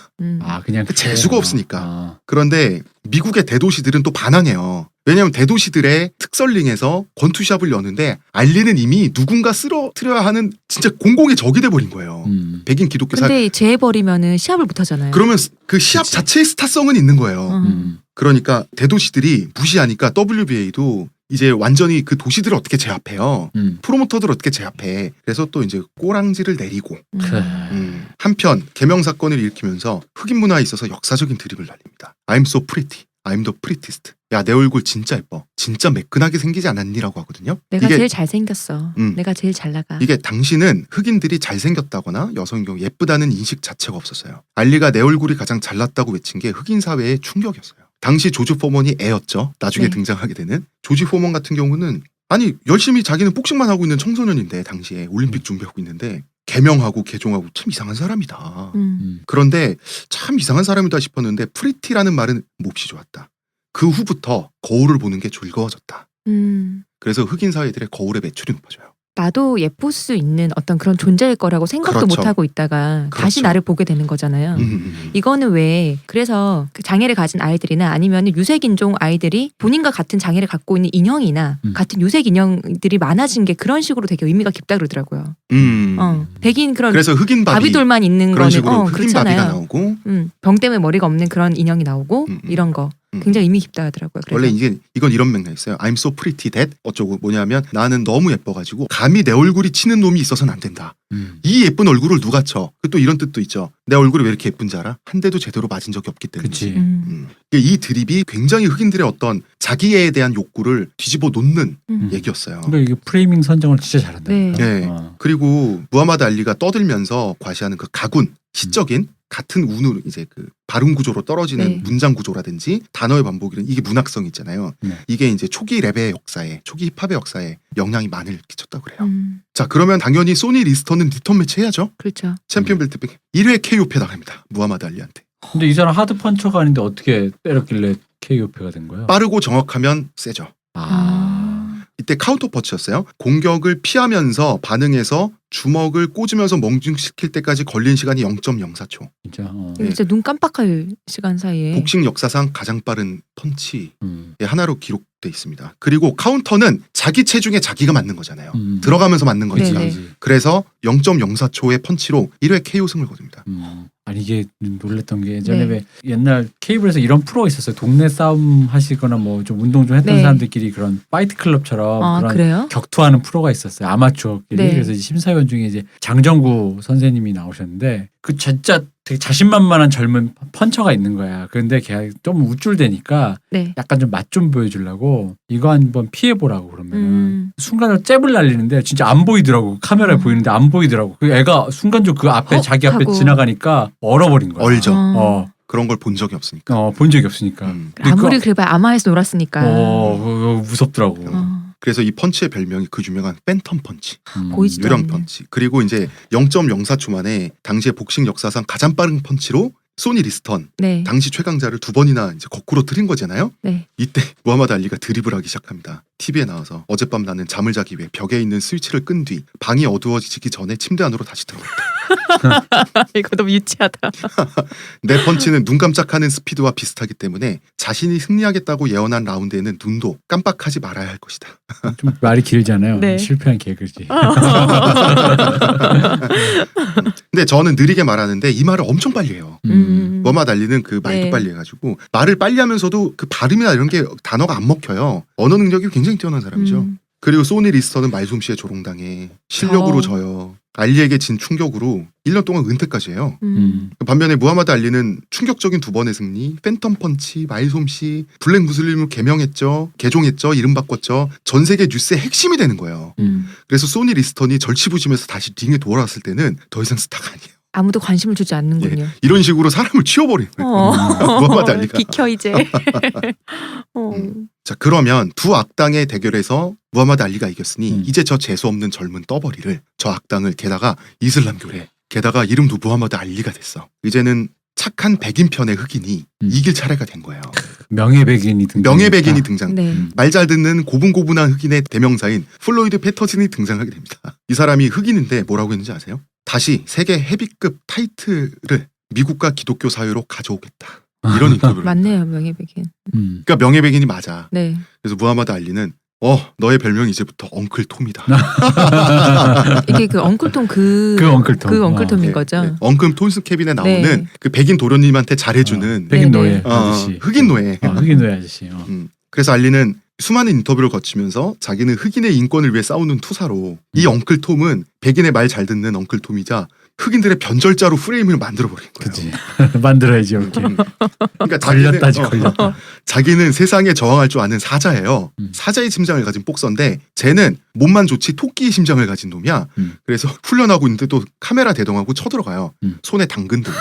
그냥 재수가 없으니까. 그런데 미국의 대도시들은 또 반항해요. 왜냐하면 대도시들의 특설링에서 권투샵을 여는데 알리는 이미 누군가 쓰러뜨려야 하는 진짜 공공의 적이 돼버린 거예요. 백인 기독교 근데 재해버리면은 시합을 못 하잖아요. 그러면 그 시합 자체의 스타성은 있는 거예요. 그러니까 대도시들이 무시하니까 WBA도 이제 완전히 그 도시들을 어떻게 제압해요. 프로모터들을 어떻게 제압해. 그래서 또 이제 꼬랑지를 내리고 한편 개명 사건을 일으키면서 흑인 문화에 있어서 역사적인 드립을 날립니다. I'm so pretty. I'm the prettiest. 야, 내 얼굴 진짜 예뻐. 진짜 매끈하게 생기지 않았니라고 하거든요. 내가 이게, 제일 잘생겼어. 내가 제일 잘 나가. 이게 당시는 흑인들이 잘생겼다거나 여성인 경우 예쁘다는 인식 자체가 없었어요. 알리가 내 얼굴이 가장 잘났다고 외친 게 흑인 사회의 충격이었어요. 당시 조지 포먼이 애였죠. 나중에 네. 등장하게 되는 조지 포먼 같은 경우는 아니 열심히 자기는 복싱만 하고 있는 청소년인데 당시에 올림픽 준비하고 있는데 개명하고 개종하고 참 이상한 사람이다. 그런데 참 이상한 사람이다 싶었는데 프리티라는 말은 몹시 좋았다. 그 후부터 거울을 보는 게 즐거워졌다. 그래서 흑인 사회들의 거울의 매출이 높아져요. 나도 예쁠 수 있는 어떤 그런 존재일 거라고 생각도 그렇죠. 못하고 있다가 다시 그렇죠. 나를 보게 되는 거잖아요. 이거는 왜 그래서 그 장애를 가진 아이들이나 아니면 유색인종 아이들이 본인과 같은 장애를 갖고 있는 인형이나 같은 유색 인형들이 많아진 게 그런 식으로 되게 의미가 깊다 그러더라고요. 백인 그런 그래서 흑인 바비 바비돌만 있는 그런 거는 식으로 흑인 바비가 그렇잖아요. 나오고 병 때문에 머리가 없는 그런 인형이 나오고 이런 거 굉장히 의미 깊다 하더라고요. 그래서. 원래 이건 이런 맥락이 있어요. I'm so pretty that 어쩌고 뭐냐면 나는 너무 예뻐가지고 감히 내 얼굴이 치는 놈이 있어서는 안 된다. 이 예쁜 얼굴을 누가 쳐? 또 이런 뜻도 있죠. 내 얼굴이 왜 이렇게 예쁜지 알아? 한 대도 제대로 맞은 적이 없기 때문에. 그치. 이 드립이 굉장히 흑인들의 어떤 자기애에 대한 욕구를 뒤집어 놓는 얘기였어요. 근데 이게 프레이밍 선정을 진짜 잘한다. 네. 네. 그리고 무하마드 알리가 떠들면서 과시하는 그 가군, 시적인 같은 운으로 이제 그 발음 구조로 떨어지는 네. 문장 구조라든지 단어의 반복이든 이게 문학성이 있잖아요. 네. 이게 이제 초기 랩의 역사에, 초기 힙합의 역사에 영향이 많이 끼쳤다고 그래요. 자, 자, 그러면 당연히 소니 리스터는 리턴 매치 해야죠. 그렇죠. 챔피언 벨트 1회 KO패 당합니다. 무하마드 알리한테. 근데 이 사람 하드 펀처가 아닌데 어떻게 때렸길래 KO패가 된 거야? 빠르고 정확하면 세죠. 이때 카운터 펀치였어요. 공격을 피하면서 반응해서 주먹을 꽂으면서 멍중시킬 때까지 걸린 시간이 0.04초. 진짜. 이거 진짜 눈 깜빡할 시간 사이에. 복싱 역사상 가장 빠른 펀치의 하나로 기록돼 있습니다. 그리고 카운터는 자기 체중에 자기가 맞는 거잖아요. 들어가면서 맞는 거지. 네네. 그래서 0.04초의 펀치로 1회 KO승을 거둡니다. 아니 이게 놀랬던 게 예전에 네. 왜 옛날 케이블에서 이런 프로가 있었어요. 동네 싸움 하시거나 뭐 좀 운동 좀 했던 네. 사람들끼리 그런 파이트 클럽처럼 아, 그런 그래요? 격투하는 프로가 있었어요. 아마추어끼리. 네. 그래서 이제 심사위원 중에 이제 장정구 선생님이 나오셨는데 그 진짜 되게 자신만만한 젊은 펀처가 있는 거야. 그런데 걔가 좀 우쭐대니까 네. 약간 좀 맛 좀 보여주려고 이거 한번 피해보라고 그러면은 순간적으로 잽을 날리는데 진짜 안 보이더라고. 카메라에 보이는데 안 보이더라고. 그 애가 순간적으로 그 앞에 헉 자기 앞에 하고. 지나가니까 얼어버린 거야. 얼죠. 그런 걸 본 적이 없으니까. 본 적이 없으니까. 근데 아무리 그래봐야 아마에서 놀았으니까. 무섭더라고. 그래서 이 펀치의 별명이 그 유명한 팬텀 펀치, 보이지도 유령 않는. 펀치. 그리고 이제 0.04초 만에 당시의 복싱 역사상 가장 빠른 펀치로 소니 리스턴, 네. 당시 최강자를 두 번이나 이제 거꾸로 틀린 거잖아요. 네. 이때 무하마드 알리가 드립을 하기 시작합니다. TV에 나와서 어젯밤 나는 잠을 자기 위해 벽에 있는 스위치를 끈 뒤 방이 어두워지기 전에 침대 안으로 다시 들어갔다. 이거 너무 유치하다. 내 펀치는 눈 깜짝하는 스피드와 비슷하기 때문에 자신이 승리하겠다고 예언한 라운드에는 눈도 깜빡하지 말아야 할 것이다. 좀 말이 길잖아요. 네. 실패한 개그지. 근데 저는 느리게 말하는데 이 말을 엄청 빨리 해요. 무하마드 알리는 그 말도 네. 빨리 해가지고 말을 빨리 하면서도 그 발음이나 이런 게 단어가 안 먹혀요. 언어 능력이 굉장히 뛰어난 사람이죠. 그리고 소니 리스터는 말솜씨에 조롱당해 실력으로 져요. 알리에게 진 충격으로 1년 동안 은퇴까지 해요. 반면에 무하마드 알리는 충격적인 두 번의 승리, 팬텀 펀치, 말솜씨, 블랙 무슬림을 개종했죠, 이름 바꿨죠. 전 세계 뉴스의 핵심이 되는 거예요. 그래서 소니 리스턴이 절치부심해서 다시 링에 돌아왔을 때는 더 이상 스타가 아니에요. 아무도 관심을 주지 않는군요. 이런 식으로 사람을 치워버리는 거예요. 무하마드 알리가. 비켜 이제. 자, 그러면 두 악당의 대결에서 무하마드 알리가 이겼으니 이제 저 재수없는 젊은 떠버리를, 저 악당을 게다가 이슬람교래, 게다가 이름도 무하마드 알리가 됐어. 이제는 착한 백인 편의 흑인이 이길 차례가 된 거예요. 명예백인이 등장. 명예백인이 등장. 네. 말 잘 듣는 고분고분한 흑인의 대명사인 플로이드 패터슨이 등장하게 됩니다. 이 사람이 흑인인데 뭐라고 했는지 아세요? 다시 세계 헤비급 타이틀을 미국과 기독교 사회로 가져오겠다. 이런 인터뷰를. 맞네요, 명예백인. 그러니까 명예백인이 맞아. 네. 그래서 무하마드 알리는 너의 별명이 이제부터 엉클 톰이다. 이게 그 엉클톰 그 엉클톰. 그 엉클톰인 네, 거죠. 네. 엉클 톰스 캐빈에 나오는 네. 그 백인 도련님한테 잘해주는 백인 네네. 노예 아저씨. 흑인 노예. 흑인 노예 아저씨. 그래서 알리는 수많은 인터뷰를 거치면서 자기는 흑인의 인권을 위해 싸우는 투사로 이 엉클 톰은 백인의 말 잘 듣는 엉클 톰이자 흑인들의 변절자로 프레임을 만들어버린 거예요. 그치. 만들어야지 이렇게. 그러니까 걸렸다지 걸렸다. 자기는 세상에 저항할 줄 아는 사자예요. 사자의 심장을 가진 복서인데 쟤는 몸만 좋지 토끼의 심장을 가진 놈이야. 그래서 훈련하고 있는데 또 카메라 대동하고 쳐들어가요. 손에 당근 들고.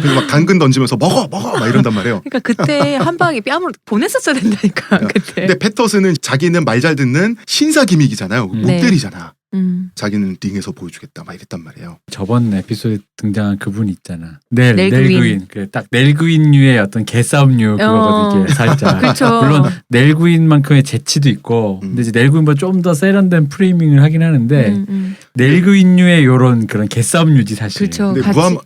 그래서 막 당근 던지면서 먹어 막 이런단 말이에요. 그러니까 그때 한 방에 뺨으로 보냈었어야 된다니까. 그때. 근데 패터슨은 자기는 말 잘 듣는 신사 기믹이잖아요. 못 네. 때리잖아. 자기는 링에서 보여주겠다 막 이랬단 말이에요. 저번 에피소드에 등장한 그분 있잖아. 넬 그윈. 넬그윈. 그래 딱 넬그윈류의 어떤 개싸움류 그거거든 이게 살짝. 그렇죠. 물론 넬그윈만큼의 재치도 있고, 근데 이제 넬그윈보다 좀 더 세련된 프레이밍을 하긴 하는데 넬그윈류의 요런 그런 개싸움류지 사실. 그렇죠.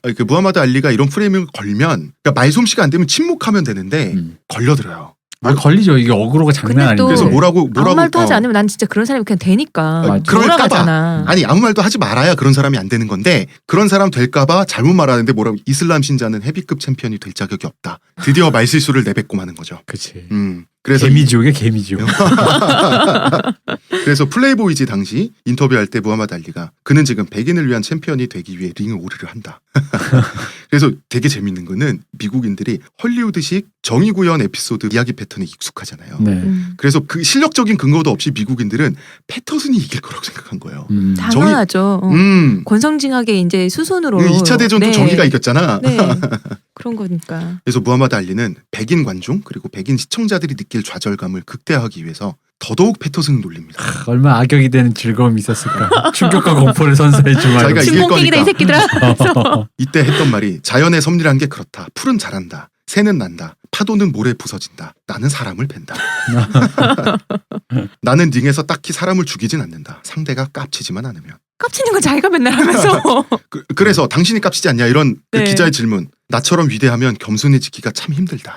근데 무하마드 알리가 이런 프레임을 걸면 그러니까 말솜씨가 안 되면 침묵하면 되는데 걸려들어요. 아, 걸리죠. 이게 어그로가 장난 근데 아니고. 또 그래서 뭐라고 아무 말도 하지 않으면 난 진짜 그런 사람이 그냥 되니까 그럴까봐. 돌아가잖아. 아니 아무 말도 하지 말아야 그런 사람이 안 되는 건데 그런 사람 될까봐 잘못 말하는데 뭐라고 이슬람 신자는 헤비급 챔피언이 될 자격이 없다. 드디어 말실수를 내뱉고 마는 거죠. 그치. 그래서 개미지옥에 개미지옥. 그래서 플레이보이즈 당시 인터뷰할 때 무하마드 알리가 그는 지금 백인을 위한 챔피언이 되기 위해 링을 오르려 한다. 그래서 되게 재밌는 거는 미국인들이 헐리우드식 정의구현 에피소드 이야기 패턴에 익숙하잖아요. 네. 그래서 그 실력적인 근거도 없이 미국인들은 패터슨이 이길 거라고 생각한 거예요. 당연하죠. 권성징악의 이제 수순으로 2차 대전도 정의가 이겼잖아. 네. 그런 거니까. 그래서 무하마드 알리는 백인 관중 그리고 백인 시청자들이 느낄 좌절감을 극대화하기 위해서 더더욱 패터슨을 놀립니다. 얼마나 악역이 되는 즐거움이 있었을까. 충격과 공포를 선사해 주마. 자기가 이길 신공격이다 이 새끼들아. 이때 했던 말이 자연의 섭리란 게 그렇다. 풀은 자란다. 새는 난다. 파도는 모래 부서진다. 나는 사람을 벤다. 나는 링에서 딱히 사람을 죽이진 않는다. 상대가 깝치지만 않으면. 깝치는 건 자기가 맨날 하면서. 그래서 당신이 깝치지 않냐 이런 그 네. 기자의 질문. 나처럼 위대하면 겸손해지기가 참 힘들다.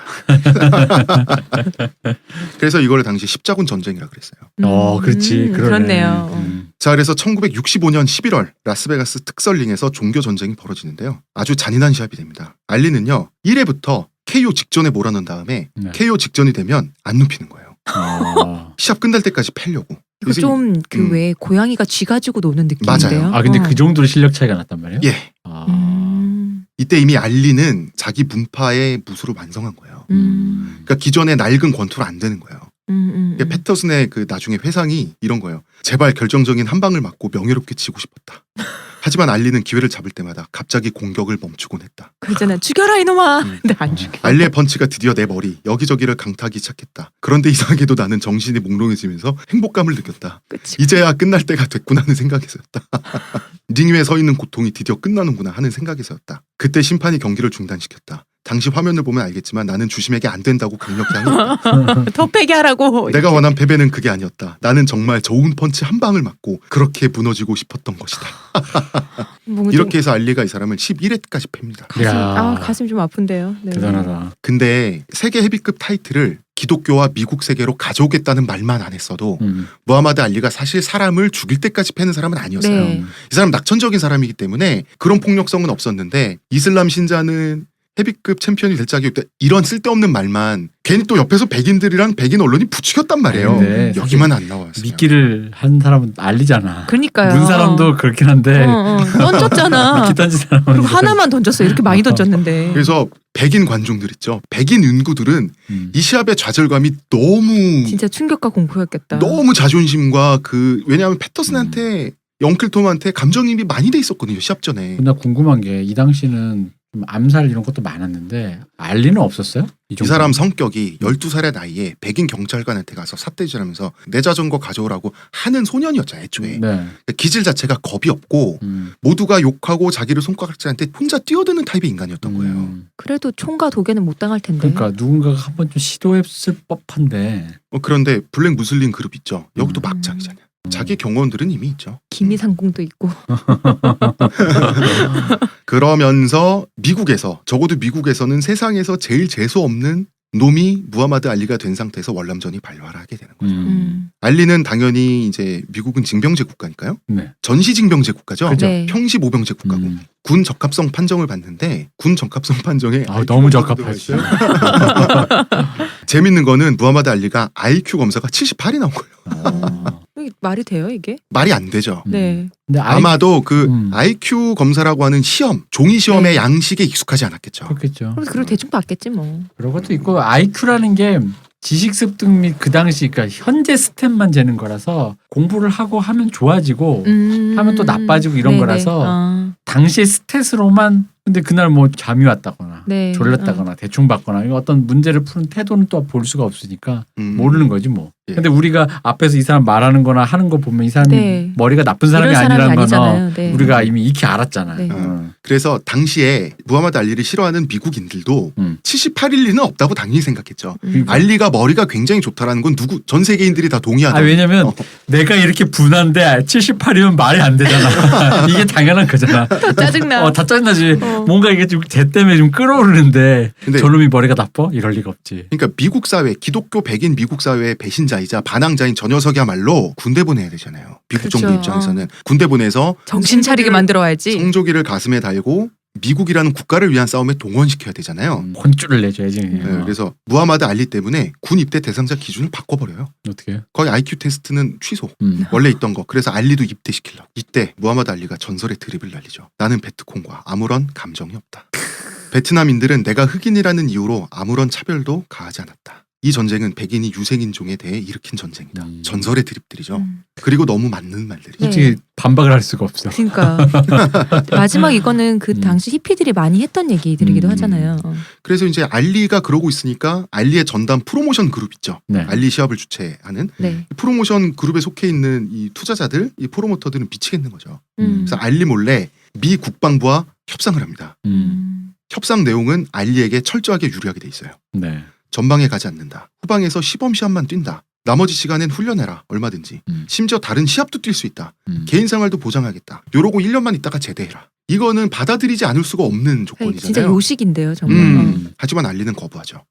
그래서 이걸 당시 십자군 전쟁이라 그랬어요. 그렇지. 그렇네요. 자, 그래서 1965년 11월 라스베가스 특설링에서 종교 전쟁이 벌어지는데요. 아주 잔인한 시합이 됩니다. 알리는요 1회부터 KO 직전에 몰아넣은 다음에 네. KO 직전이 되면 안 눕히는 거예요. 시합 끝날 때까지 패려고. 이거 좀 그 왜 고양이가 쥐 가지고 노는 느낌인데요. 맞아요. 아 근데 그 정도로 실력 차이가 났단 말이에요? 예. 이때 이미 알리는 자기 분파의 무술을 완성한 거예요. 그러니까 기존의 낡은 권투를 안 되는 거예요. 그러니까 패터슨의 그 나중에 회상이 이런 거예요. 제발 결정적인 한 방을 맞고 명예롭게 치고 싶었다. 하지만 알리는 기회를 잡을 때마다 갑자기 공격을 멈추곤 했다. 그러잖아. 죽여라 이놈아. 근데 안 죽여. 알리의 펀치가 드디어 내 머리 여기저기를 강타하기 시작했다. 그런데 이상하게도 나는 정신이 몽롱해지면서 행복감을 느꼈다. 그치. 이제야 끝날 때가 됐구나 하는 생각에서였다. 링 위에 서 있는 고통이 드디어 끝나는구나 하는 생각에서였다. 그때 심판이 경기를 중단시켰다. 당시 화면을 보면 알겠지만 나는 주심에게 안 된다고 강력히 항의했다. 더 패게 하라고. 내가 원한 패배는 그게 아니었다. 나는 정말 좋은 펀치 한 방을 맞고 그렇게 무너지고 싶었던 것이다. 이렇게 해서 알리가 이 사람을 11회까지 팹니다. 가슴 좀 아픈데요. 네. 대단하다. 근데 세계 헤비급 타이틀을 기독교와 미국 세계로 가져오겠다는 말만 안 했어도 무하마드 알리가 사실 사람을 죽일 때까지 패는 사람은 아니었어요. 네. 이 사람 낙천적인 사람이기 때문에 그런 폭력성은 없었는데 이슬람 신자는 헤비급 챔피언이 될 자격이 없다. 이런 쓸데없는 말만 괜히 또 옆에서 백인들이랑 백인 언론이 부추겼단 말이에요. 네, 여기만 안 나와요. 미끼를 한 사람은 알리잖아. 그러니까요. 문 사람도 그렇긴 한데 던졌잖아. 미끼 던진 사람은 그리고 하나만 던졌어요. 이렇게 많이 던졌는데. 그래서 백인 관중들 있죠. 백인 은구들은 이 시합의 좌절감이 너무 진짜 충격과 공포였겠다. 너무 자존심과 왜냐하면 패터슨한테 영클톰한테 감정이입이 많이 돼 있었거든요. 시합 전에. 나 궁금한 게 이 당시는 좀 암살 이런 것도 많았는데 알리는 없었어요? 이 사람 성격이 12살의 나이에 백인 경찰관한테 가서 삿대질하면서 내 자전거 가져오라고 하는 소년이었잖아요. 애초에. 네. 기질 자체가 겁이 없고 모두가 욕하고 자기를 손가락질한테 혼자 뛰어드는 타입의 인간이었던 거예요. 그래도 총과 도개는 못 당할 텐데. 그러니까 누군가가 한번 좀 시도했을 법한데. 그런데 블랙 무슬림 그룹 있죠. 여기도 막장이잖아요. 자기 경호원들은 이미 있죠. 기미상궁도 있고. 그러면서 미국에서 적어도 미국에서는 세상에서 제일 재수 없는 놈이 무하마드 알리가 된 상태에서 월남전이 발발하게 되는 거죠. 알리는 당연히 이제 미국은 징병제 국가니까요. 네. 전시 징병제 국가죠. 그죠. 네. 평시 모병제 국가고 군 적합성 판정을 받는데 군 적합성 판정에 너무 적합하지. 재밌는 거는 무하마드 알리가 IQ 검사가 78이 나온 거예요. 이게 말이 돼요 이게? 말이 안 되죠. 네. 근데 아마도 그 IQ 검사라고 하는 시험, 종이 시험의 네. 양식에 익숙하지 않았겠죠. 그렇겠죠. 그래서 그걸 대충 받겠지 뭐. 그런 것도 있고 IQ라는 게 지식 습득 및 그 당시 그러니까 현재 스탯만 재는 거라서 공부를 하고 하면 좋아지고 하면 또 나빠지고 이런 네네. 거라서 당시의 스탯으로만 근데 그날 뭐 잠이 왔다거나 네. 졸렸다거나 대충 받거나 이거 어떤 문제를 푸는 태도는 또 볼 수가 없으니까 모르는 거지 뭐. 예. 근데 우리가 앞에서 이 사람 말하는 거나 하는 거 보면 이 사람이 네. 머리가 나쁜 사람이 이런 사람이 아니라는 거는 아니잖아요. 네. 우리가 이미 익히 알았잖아요. 네. 그래서 당시에 무하마드 알리를 싫어하는 미국인들도 78일 리는 없다고 당연히 생각했죠. 알리가 머리가 굉장히 좋다라는 건 전 세계인들이 다 동의하죠. 왜냐면 내가 이렇게 분한데 78이면 말이 안 되잖아. 이게 당연한 거잖아. 짜증나. 다 짜증나지. 뭔가 이게 좀 쟤 때문에 좀 끌어오르는데 근데 저놈이 머리가 나빠? 이럴 리가 없지. 그러니까 미국 사회, 기독교 백인 미국 사회의 배신자이자 반항자인 저 녀석이야말로 군대 보내야 되잖아요. 미국 그렇죠. 정부 입장에서는 군대 보내서 정신 차리게 만들어야지. 성조기를 가슴에 달고 미국이라는 국가를 위한 싸움에 동원시켜야 되잖아요. 혼쭐을 내줘야지. 네, 그래서 무하마드 알리 때문에 군 입대 대상자 기준을 바꿔버려요. 어떻게 해요? 거의 IQ 테스트는 취소. 원래 있던 거. 그래서 알리도 입대시키려고. 이때 무하마드 알리가 전설의 드립을 날리죠. 나는 베트콩과 아무런 감정이 없다. 베트남인들은 내가 흑인이라는 이유로 아무런 차별도 가하지 않았다. 이 전쟁은 백인이 유색인종에 대해 일으킨 전쟁이다. 전설의 드립들이죠. 그리고 너무 맞는 말들이죠. 솔직히 반박을 할 수가 없어. 그러니까 마지막 이거는 그 당시 히피들이 많이 했던 얘기들이기도 하잖아요. 그래서 이제 알리가 그러고 있으니까 알리의 전담 프로모션 그룹 있죠. 네. 알리 시합을 주최하는 네. 이 프로모션 그룹에 속해 있는 이 투자자들, 이 프로모터들은 미치겠는 거죠. 그래서 알리 몰래 미 국방부와 협상을 합니다. 협상 내용은 알리에게 철저하게 유리하게 돼 있어요. 네. 전방에 가지 않는다. 후방에서 시범 시합만 뛴다. 나머지 시간엔 훈련해라. 얼마든지. 심지어 다른 시합도 뛸 수 있다. 개인 생활도 보장하겠다. 요러고 1년만 있다가 제대해라. 이거는 받아들이지 않을 수가 없는 조건이잖아요. 진짜 요식인데요, 정말. 하지만 알리는 거부하죠.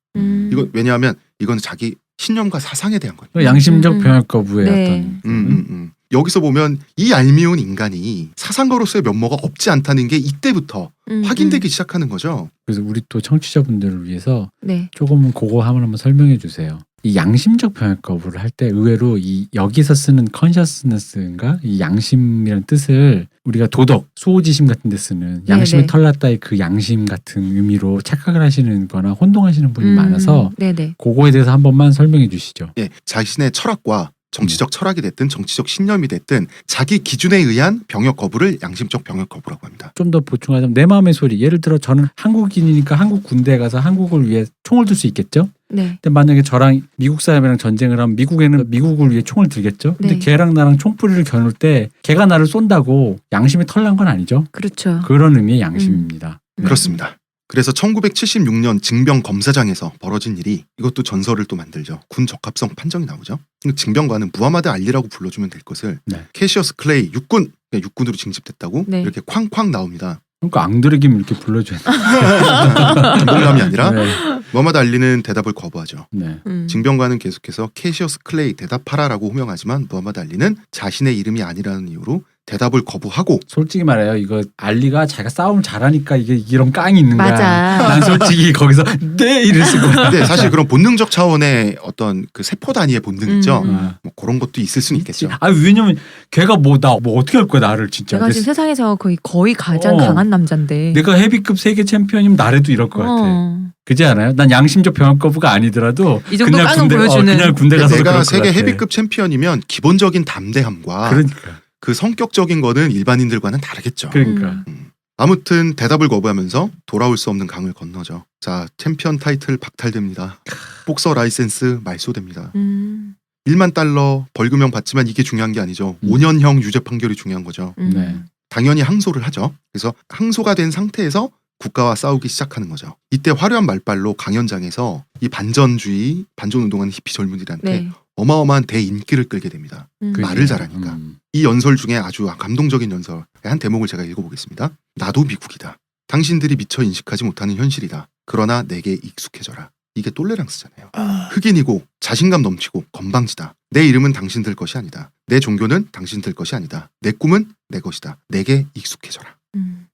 이거 왜냐하면 이건 자기 신념과 사상에 대한 거니까. 양심적 병역 거부의 네. 어떤 여기서 보면 이 얄미운 인간이 사상가로서의 면모가 없지 않다는 게 이때부터 확인되기 시작하는 거죠. 그래서 우리 또 청취자분들을 위해서 네. 조금은 그거 한번 설명해 주세요. 이 양심적 병역 거부를 할 때 의외로 이 여기서 쓰는 컨셔스너스인가 이 양심이라는 뜻을 우리가 도덕, 수호지심 같은 데 쓰는 양심이 네네. 털났다의 그 양심 같은 의미로 착각을 하시는 거나 혼동하시는 분이 많아서 네네. 그거에 대해서 한 번만 설명해 주시죠. 예, 자신의 철학과 정치적 철학이 됐든 정치적 신념이 됐든 자기 기준에 의한 병역 거부를 양심적 병역 거부라고 합니다. 좀 더 보충하자면 내 마음의 소리. 예를 들어 저는 한국인이니까 한국 군대에 가서 한국을 위해 총을 들 수 있겠죠. 네. 근데 만약에 저랑 미국 사람이랑 전쟁을 하면 미국에는 미국을 위해 총을 들겠죠. 근데 네. 걔랑 나랑 총뿌리를 겨눌 때 걔가 나를 쏜다고 양심이 털난 건 아니죠. 그렇죠. 그런 의미의 양심입니다. 네. 그렇습니다. 그래서 1976년 징병 검사장에서 벌어진 일이 이것도 전설을 또 만들죠. 군 적합성 판정이 나오죠. 징병관은 무하마드 알리라고 불러주면 될 것을 네. 캐시어스 클레이 육군으로 징집됐다고 네. 이렇게 쾅쾅 나옵니다. 그러니까 앙드레김 이렇게 불러줘야 돼. 농담이 아니라 네. 무하마드 알리는 대답을 거부하죠. 네. 징병관은 계속해서 캐시어스 클레이 대답하라라고 호명하지만 무하마드 알리는 자신의 이름이 아니라는 이유로 대답을 거부하고 솔직히 말해요. 이거 알리가 자기가 싸움을 잘하니까 이게 이런 깡이 있는 거야. 맞아. 난 솔직히 거기서 네 이랬을 거야. 근데 사실 그런 본능적 차원의 어떤 그 세포 단위의 본능 있죠. 뭐 그런 것도 있을 수는 있겠죠. 아 왜냐면 걔가 나 어떻게 할 거야 나를 진짜. 내가 지금 세상에서 거의 가장 강한 남자인데. 내가 헤비급 세계 챔피언이면 나래도 이럴 것 같아. 그렇지 않아요? 난 양심적 병역 거부가 아니더라도 이 정도 깡은 군대, 보여주는. 그냥 군대 가서 내가 세계 헤비급 챔피언이면 기본적인 담대함과 그러니까. 그 성격적인 거는 일반인들과는 다르겠죠. 그러니까. 아무튼 대답을 거부하면서 돌아올 수 없는 강을 건너죠. 자, 챔피언 타이틀 박탈됩니다. 복서 라이센스 말소됩니다. 1만 달러 벌금형 받지만 이게 중요한 게 아니죠. 5년형 유죄 판결이 중요한 거죠. 네. 당연히 항소를 하죠. 그래서 항소가 된 상태에서 국가와 싸우기 시작하는 거죠. 이때 화려한 말발로 강연장에서 이 반전주의, 반전운동하는 히피 젊은이들한테 네. 어마어마한 대인기를 끌게 됩니다. 말을 잘하니까. 이 연설 중에 아주 감동적인 연설의 한 대목을 제가 읽어보겠습니다. 나도 미국이다. 당신들이 미처 인식하지 못하는 현실이다. 그러나 내게 익숙해져라. 이게 똘레랑스잖아요. 흑인이고 자신감 넘치고 건방지다. 내 이름은 당신들 것이 아니다. 내 종교는 당신들 것이 아니다. 내 꿈은 내 것이다. 내게 익숙해져라.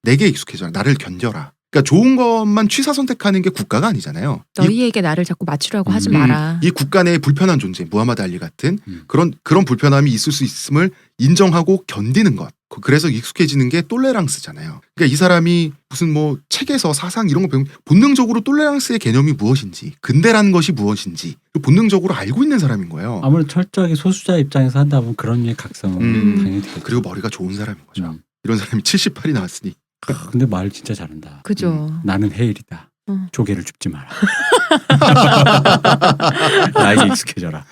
내게 익숙해져라. 나를 견뎌라. 그러니까 좋은 것만 취사 선택하는 게 국가가 아니잖아요. 너희에게 나를 자꾸 맞추려고 하지 마라. 이 국가 내의 불편한 존재, 무하마드 알리 같은 그런 불편함이 있을 수 있음을 인정하고 견디는 것. 그래서 익숙해지는 게 똘레랑스잖아요. 그러니까 이 사람이 무슨 뭐 책에서 사상 이런 거 배우면 본능적으로 똘레랑스의 개념이 무엇인지, 근대라는 것이 무엇인지 본능적으로 알고 있는 사람인 거예요. 아무래도 철저하게 소수자 입장에서 한다 보면 그런 류의 각성은 당연히 되겠죠. 그리고 머리가 좋은 사람인 거죠. 이런 사람이 78이 나왔으니. 근데 말 진짜 잘한다. 그죠. 나는 헤일이다. 조개를 줍지 마라. 나에게 익숙해져라.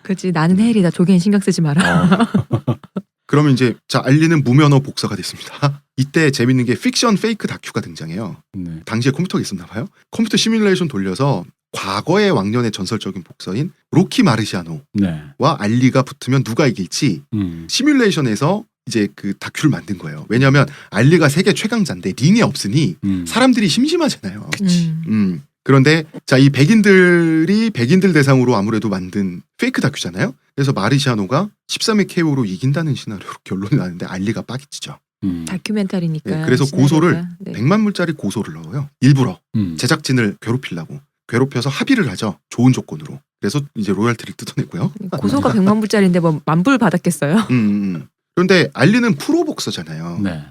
그지. 나는 헤일이다. 조개는 신경 쓰지 마라. 그러면 이제 자 알리는 무면허 복사가 됐습니다. 이때 재밌는 게 픽션 페이크 다큐가 등장해요. 네. 당시에 컴퓨터가 있었나 봐요. 컴퓨터 시뮬레이션 돌려서 과거의 왕년의 전설적인 복서인 로키 마르시아노와 네. 알리가 붙으면 누가 이길지 시뮬레이션에서 이제 그 다큐를 만든 거예요. 왜냐하면 알리가 세계 최강자인데 링이 없으니 사람들이 심심하잖아요. 그런데 자 이 백인들 대상으로 아무래도 만든 페이크 다큐잖아요. 그래서 마르시아노가 13회 KO로 이긴다는 시나리오로 결론이 나는데 알리가 빠기치죠. 다큐멘터리니까. 네, 그래서 고소를 네. 100만 불짜리 고소를 넣어요. 일부러 제작진을 괴롭히려고. 괴롭혀서 합의를 하죠. 좋은 조건으로. 그래서 이제 로열티를 뜯어내고요. 고소가 100만 불짜리인데 뭐 만불 받았겠어요? 그런데 알리는 프로복서잖아요. 네.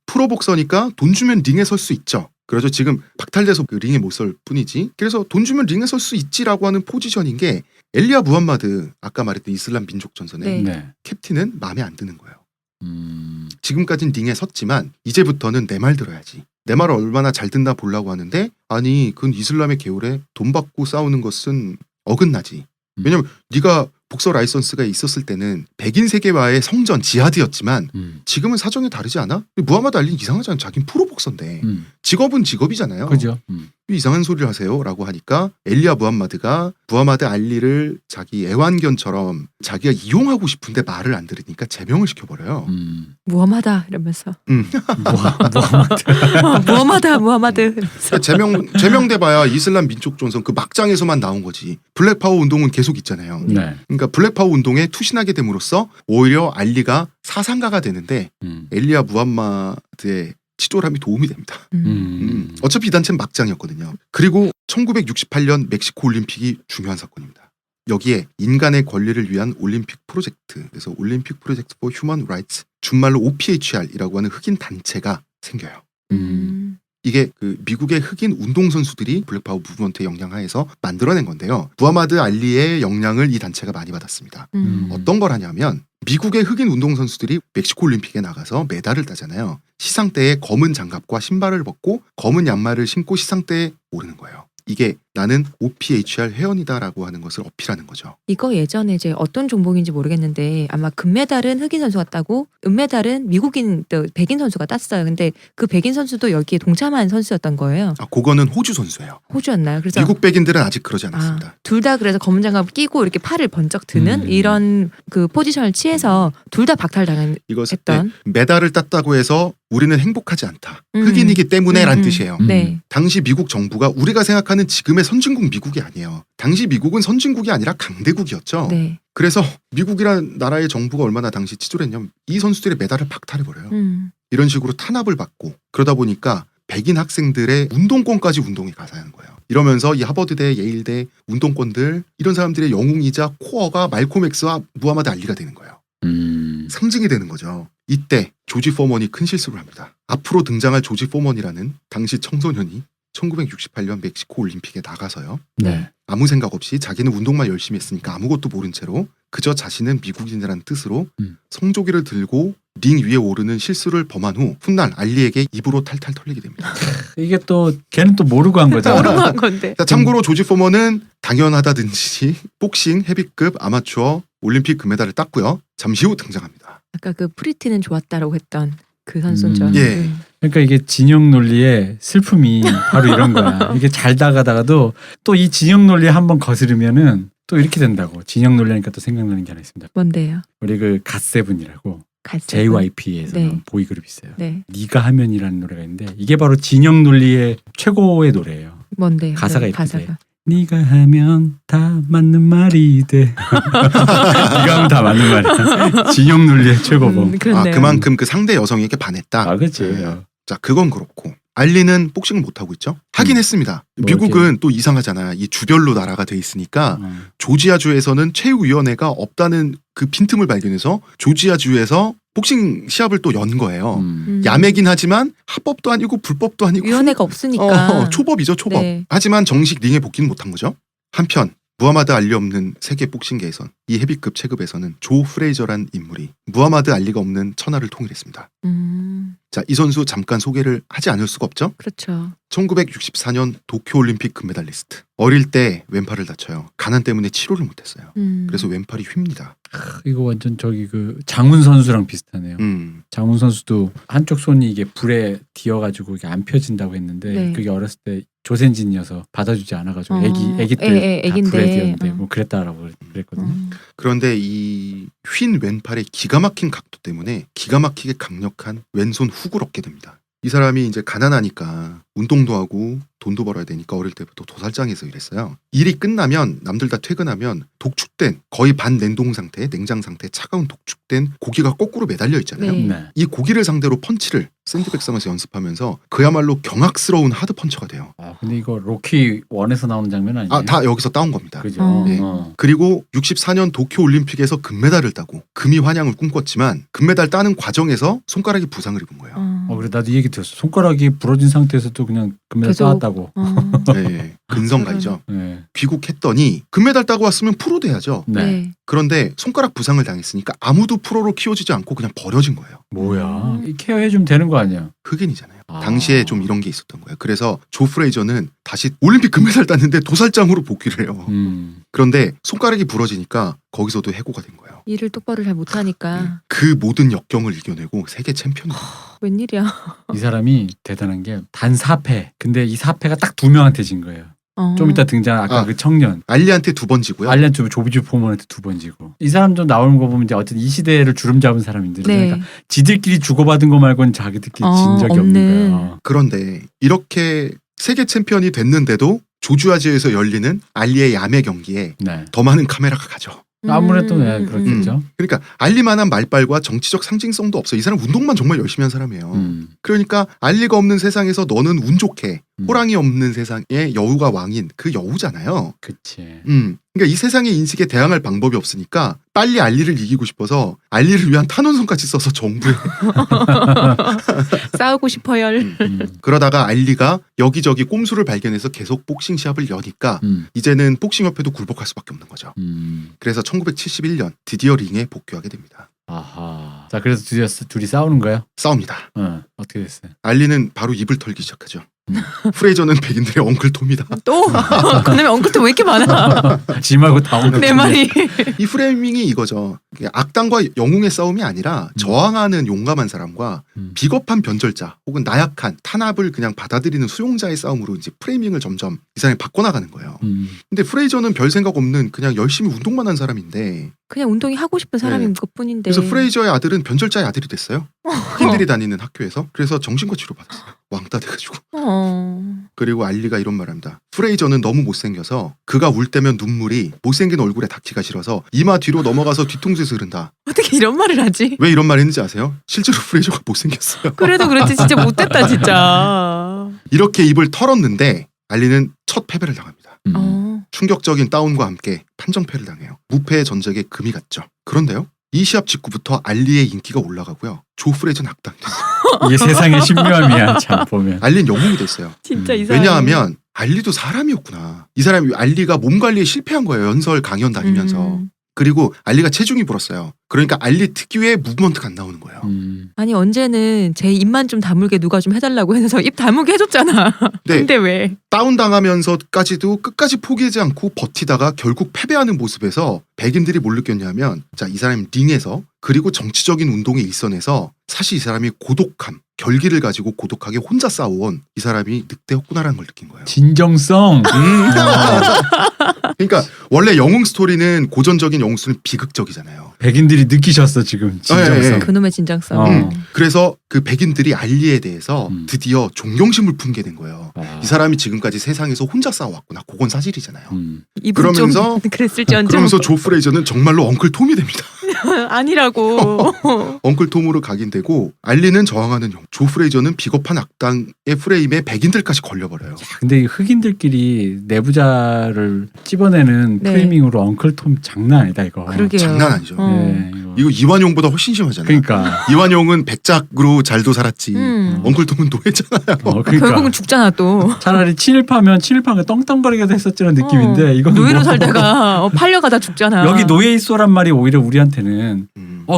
프로복서니까 돈 주면 링에 설 수 있죠. 그래서 지금 박탈돼서 그 링에 못 설 뿐이지. 그래서 돈 주면 링에 설 수 있지라고 하는 포지션인 게 엘리야 무함마드 아까 말했던 이슬람 민족 전선의 네. 네. 캡틴은 마음에 안 드는 거예요. 지금까진 링에 섰지만 이제부터는 내 말 들어야지. 내 말을 얼마나 잘 듣나 보려고 하는데 아니 그건 이슬람의 계율에 돈 받고 싸우는 것은 어긋나지. 왜냐면 네가 복서 라이선스가 있었을 때는 백인 세계와의 성전 지하드였지만 지금은 사정이 다르지 않아? 무하마드 알리는 이상하잖아. 자긴 프로복서인데 직업은 직업이잖아요. 그죠. 왜 이상한 소리를 하세요? 라고 하니까 엘리야 무함마드가 무하마드 알리를 자기 애완견처럼 자기가 이용하고 싶은데 말을 안 들으니까 제명을 시켜버려요. 무엄하다 이러면서. 무함마드. 무엄하다 이러면서. 제명돼봐야 이슬람 민족 전선 그 막장에서만 나온 거지. 블랙파워 운동은 계속 있잖아요. 네. 그러니까 블랙파워 운동에 투신하게 됨으로써 오히려 알리가 사상가가 되는데 엘리야 무함마드의 치졸함이 도움이 됩니다. 어차피 이 단체는 막장이었거든요. 그리고 1968년 멕시코 올림픽이 중요한 사건입니다. 여기에 인간의 권리를 위한 올림픽 프로젝트, 그래서 올림픽 프로젝트 for 휴먼 라이츠, 준말로 OPHR이라고 하는 흑인 단체가 생겨요. 이게 그 미국의 흑인 운동선수들이 블랙파워 무브먼트의 영향하에서 만들어낸 건데요. 무하마드 알리의 영향을 이 단체가 많이 받았습니다. 어떤 걸 하냐면 미국의 흑인 운동선수들이 멕시코 올림픽에 나가서 메달을 따잖아요. 시상대에 검은 장갑과 신발을 벗고 검은 양말을 신고 시상대에 오르는 거예요. 이게 나는 OPHR 회원이다라고 하는 것을 어필하는 거죠. 이거 예전에 이제 어떤 종목인지 모르겠는데 아마 금메달은 흑인 선수가 따고 은메달은 미국인 또 백인 선수가 땄어요. 근데 그 백인 선수도 여기에 동참한 선수였던 거예요. 아, 그거는 호주 선수예요. 호주였나요? 그래서 미국 백인들은 아직 그러지 않았습니다. 둘 다 그래서 검은 장갑 끼고 이렇게 팔을 번쩍 드는 이런 그 포지션을 취해서 둘 다 박탈당했던. 네, 메달을 땄다고 해서 우리는 행복하지 않다. 흑인이기 때문에란 뜻이에요. 네. 당시 미국 정부가 우리가 생각하는 지금의 선진국 미국이 아니에요. 당시 미국은 선진국이 아니라 강대국이었죠. 네. 그래서 미국이라는 나라의 정부가 얼마나 당시 치졸했냐면 이 선수들의 메달을 박탈해버려요. 이런 식으로 탄압을 받고 그러다 보니까 백인 학생들의 운동권까지 운동에 가사하는 거예요. 이러면서 이 하버드대, 예일대 운동권들 이런 사람들의 영웅이자 코어가 말콤 X와 무하마드 알리가 되는 거예요. 상징이 되는 거죠. 이때 조지 포먼이 큰 실수를 합니다. 앞으로 등장할 조지 포먼이라는 당시 청소년이 1968년 멕시코 올림픽에 나가서요. 네. 아무 생각 없이 자기는 운동만 열심히 했으니까 아무것도 모른 채로 그저 자신은 미국인이라는 뜻으로 성조기를 들고 링 위에 오르는 실수를 범한 후 훗날 알리에게 입으로 탈탈 털리게 됩니다. 이게 또 걔는 또 모르고 한 거잖아. 모르고 한 건데. 자, 참고로 조지 포먼은 당연하다든지 복싱, 헤비급, 아마추어 올림픽 금메달을 땄고요. 잠시 후 등장합니다. 아까 그 프리티는 좋았다라고 했던 그 선수죠. 예. 그러니까 이게 진영 논리의 슬픔이 바로 이런 거야. 이게 잘 나가다가도 또 이 진영 논리에 한번 거스르면은 또 이렇게 된다고. 진영 논리니까 또 생각나는 게 하나 있습니다. 뭔데요? 우리 그 갓세븐이라고 갓세븐. JYP에서 네. 보이그룹이 있어요. 네. 네가 하면이라는 노래가 있는데 이게 바로 진영 논리의 최고의 노래예요. 뭔데요? 가사가 네, 이렇게 가사가. 네가 하면 다 맞는 말이 돼. 네가 하면 다 맞는 말이야. 진영 논리의 최고봉. 그렇네요. 그만큼 그 상대 여성에게 반했다. 아, 그렇지. 자, 그건 그렇고 알리는 복싱을 못 하고 있죠. 하긴 했습니다. 뭐 미국은 또 이상하잖아. 이 주별로 나라가 돼 있으니까 조지아주에서는 체육위원회가 없다는 그 빈틈을 발견해서 조지아주에서 복싱 시합을 또 연 거예요. 야매긴 하지만 합법도 아니고 불법도 아니고 위원회가 없으니까. 초법이죠, 초법. 네. 하지만 정식 링에 복귀는 못한 거죠. 한편 무하마드 알리 없는 세계 복싱계에선 이 헤비급 체급에서는 조 프레이저란 인물이 무하마드 알리가 없는 천하를 통일했습니다. 자, 이 선수 잠깐 소개를 하지 않을 수가 없죠. 그렇죠. 1964년 도쿄올림픽 금메달리스트. 어릴 때 왼팔을 다쳐요. 가난 때문에 치료를 못했어요. 그래서 왼팔이 휩니다. 이거 완전 저기 그 장훈 선수랑 비슷하네요. 장훈 선수도 한쪽 손이 이게 불에 뒤어가지고 이게 안 펴진다고 했는데 네. 그게 어렸을 때 조센진이어서 받아주지 않아가지고 애기 때 다 애기인데. 불에 뒤었는데 뭐 그랬다라고 그랬거든요. 그런데 이 휜 왼팔의 기가 막힌 각도 때문에 기가 막히게 강력한 왼손 훅을 얻게 됩니다. 이 사람이 이제 가난하니까 운동도 하고 돈도 벌어야 되니까 어릴 때부터 도살장에서 일했어요. 일이 끝나면 남들 다 퇴근하면 독축된 거의 반냉동 상태, 냉장 상태 차가운 독축된 고기가 거꾸로 매달려 있잖아요. 네. 네. 이 고기를 상대로 펀치를 샌드백 삼아서 연습하면서 그야말로 경악스러운 하드 펀쳐가 돼요. 아 근데 이거 로키 1에서 나오는 장면 아니에요? 아, 다 여기서 따온 겁니다. 그죠. 네. 그리고 64년 도쿄올림픽에서 금메달을 따고 금이 환양을 꿈꿨지만 금메달 따는 과정에서 손가락이 부상을 입은 거예요. 그래 나도 이 얘기 들었어. 손가락이 부러진 상태에서도 그냥 금메달 계속. 따왔다고. 네, 근성가이죠. 네. 귀국했더니 금메달 따고 왔으면 프로 돼야죠. 네. 네. 그런데 손가락 부상을 당했으니까 아무도 프로로 키워지지 않고 그냥 버려진 거예요. 뭐야? 이 케어해주면 되는 거 아니야? 흑인이잖아요. 아. 당시에 좀 이런 게 있었던 거예요. 그래서 조 프레이저는 다시 올림픽 금메달 땄는데 도살장으로 복귀를 해요. 그런데 손가락이 부러지니까 거기서도 해고가 된 거예요. 일을 똑바로 잘 못하니까. 그 모든 역경을 이겨내고 세계 챔피언이 돼요. 웬일이야. 이 사람이 대단한 게 단 4패. 근데 이 4패가 딱 2명한테 진 거예요. 좀 이따 등장한 아까 아. 그 청년. 알리한테 2번 지고요. 알리안트 조비주 포먼한테 2번 지고. 이 사람도 나오는 거 보면 이제 어쨌든 이 시대를 주름 잡은 사람인데 네. 그러니까 지들끼리 주고받은 거 말고는 자기들끼리 진 적이 없는 없네. 거야. 그런데 이렇게 세계 챔피언이 됐는데도 조주아지에서 열리는 알리의 야매 경기에 네. 더 많은 카메라가 가죠. 아무래도 네, 그렇겠죠. 그러니까 알리만한 말빨과 정치적 상징성도 없어. 이 사람 운동만 정말 열심히 한 사람이에요. 그러니까 알리가 없는 세상에서 너는 운 좋게 호랑이 없는 세상에 여우가 왕인 그 여우잖아요. 그치. 그러니까 이 세상의 인식에 대항할 방법이 없으니까 빨리 알리를 이기고 싶어서 알리를 위한 탄원서까지 써서 정부에 싸우고 싶어요. 그러다가 알리가 여기저기 꼼수를 발견해서 계속 복싱 시합을 여니까 이제는 복싱협회도 굴복할 수밖에 없는 거죠. 그래서 1971년 드디어 링에 복귀하게 됩니다. 아하. 자 그래서 드디어 둘이 싸우는 거예요? 싸웁니다. 어떻게 됐어요? 알리는 바로 입을 털기 시작하죠. 프레이저는 백인들의 엉클 톰이다. 또? 그놈의 엉클도 왜 이렇게 많아? 짐하고 다 오는 내 말이. 이 프레이밍이 이거죠. 악당과 영웅의 싸움이 아니라 저항하는 용감한 사람과 비겁한 변절자 혹은 나약한 탄압을 그냥 받아들이는 수용자의 싸움으로 이제 프레이밍을 점점 이 사람이 바꿔나가는 거예요. 근데 프레이저는 별 생각 없는 그냥 열심히 운동만 한 사람인데 그냥 운동이 하고 싶은 사람인 네. 것뿐인데. 그래서 프레이저의 아들은 변절자의 아들이 됐어요. 흑인들이 다니는 학교에서. 그래서 정신과 치료 받았어요. 왕따 돼가지고. 그리고 알리가 이런 말합니다. 프레이저는 너무 못생겨서 그가 울 때면 눈물이 못생긴 얼굴에 닿기가 싫어서 이마 뒤로 넘어가서 뒤통수에서 흐른다. 어떻게 이런 말을 하지? 왜 이런 말 했는지 아세요? 실제로 프레이저가 못생겼어요. 그래도 그렇지 진짜 못됐다 진짜. 이렇게 입을 털었는데 알리는 첫 패배를 당합니다. 충격적인 다운과 함께 판정패를 당해요. 무패의 전적에 금이 갔죠. 그런데요. 이 시합 직후부터 알리의 인기가 올라가고요. 조 프레이저는 악당이 됐어요. 이게 세상의 신묘함이야 참 보면. 알리는 영웅이 됐어요. 진짜 이상해. 왜냐하면 알리도 사람이었구나. 이 사람이 알리가 몸 관리에 실패한 거예요. 연설 강연 다니면서. 그리고 알리가 체중이 불었어요. 그러니까 알리 특유의 무브먼트가 안 나오는 거예요. 아니 언제는 제 입만 좀 다물게 누가 좀 해달라고 해서 입 다물게 해줬잖아. 네. 근데 왜? 다운당하면서까지도 끝까지 포기하지 않고 버티다가 결국 패배하는 모습에서 백인들이 뭘 느꼈냐면 자, 이 사람이 링에서 그리고 정치적인 운동에 일선에서 사실 이 사람이 고독함, 결기를 가지고 고독하게 혼자 싸워온 이 사람이 늑대였구나라는 걸 느낀 거예요. 진정성. 그러니까 원래 영웅 스토리는 고전적인 영웅 스토리는 비극적이잖아요. 백인들이 느끼셨어 지금 진정성. 네. 그놈의 진정성. 그래서 그 백인들이 알리에 대해서 드디어 존경심을 품게 된 거예요. 아. 이 사람이 지금까지 세상에서 혼자 싸워왔구나. 그건 사실이잖아요. 이분 그러면서 좀 그랬을지언정. 그러면서 조 프레이저는 정말로 엉클 톰이 됩니다. 아니라고. 엉클 톰으로 각인되고 알리는 저항하는 형, 조 프레이저는 비겁한 악당의 프레임에 백인들까지 걸려버려요. 근데 이 흑인들끼리 내부자를 찝어내는 네. 프레이밍으로 엉클 톰 장난 아니다 이거. 그러게요. 장난 아니죠. 어. 네, 이거 이완용보다 훨씬 심하잖아요. 그러니까. 이완용은 백작으로 잘도 살았지. 엉클 톰은 노예잖아요. 그러니까. 결국은 죽잖아 또. 차라리 친일파면 친일파가 떵떵거리게 했었지라는 느낌인데 이건 노예로 뭐- 살다가 팔려가다 죽잖아. 여기 노예 있어란 말이 오히려 우리한테는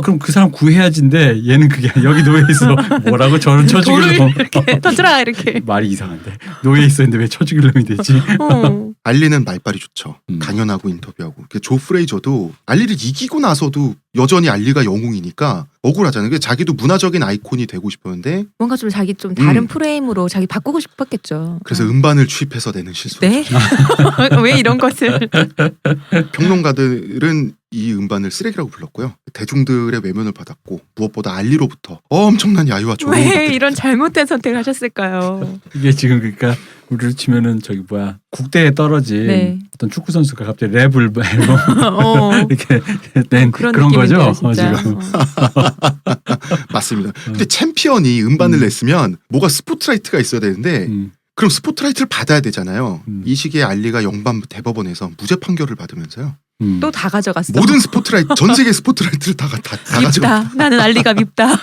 그럼 그 사람 구해야지인데 얘는 그게 아니라 여기 노예 있어 뭐라고 저런 쳐죽이려고 돌을 이렇게 던져라 이렇게. 말이 이상한데 노예 있어 했는데 왜 쳐죽이려면 되지? 어. 알리는 말빨이 좋죠. 음. 강연하고 인터뷰하고. 조 프레이저도 알리를 이기고 나서도 여전히 알리가 영웅이니까 억울하잖아요. 자기도 문화적인 아이콘이 되고 싶었는데 뭔가 좀 자기 좀 다른 음. 프레임으로 자기 바꾸고 싶었겠죠. 그래서 음반을 취입해서 내는 실수. 네? 왜 이런 것을? 평론가들은 이 음반을 쓰레기라고 불렀고요. 대중들의 외면을 받았고 무엇보다 알리로부터 엄청난 야유와 조롱을 왜 받게 이런 됐죠. 잘못된 선택을 하셨을까요? 이게 지금 그러니까 우리로 치면은 저기 뭐야 국대에 떨어진 네. 어떤 축구 선수가 갑자기 랩을 앨범 어. 이렇게 낸 그런 그런 거죠. 느낌인데요, 진짜. 지금. 맞습니다. 근데 챔피언이 음반을 냈으면 뭐가 스포트라이트가 있어야 되는데 그럼 스포트라이트를 받아야 되잖아요. 이 시기에 알리가 영반 대법원에서 무죄 판결을 받으면서요. 또 다 가져갔어. 모든 스포트라이트, 전 세계 스포트라이트를 다 가지고. 밉다. 나는 알리가 밉다.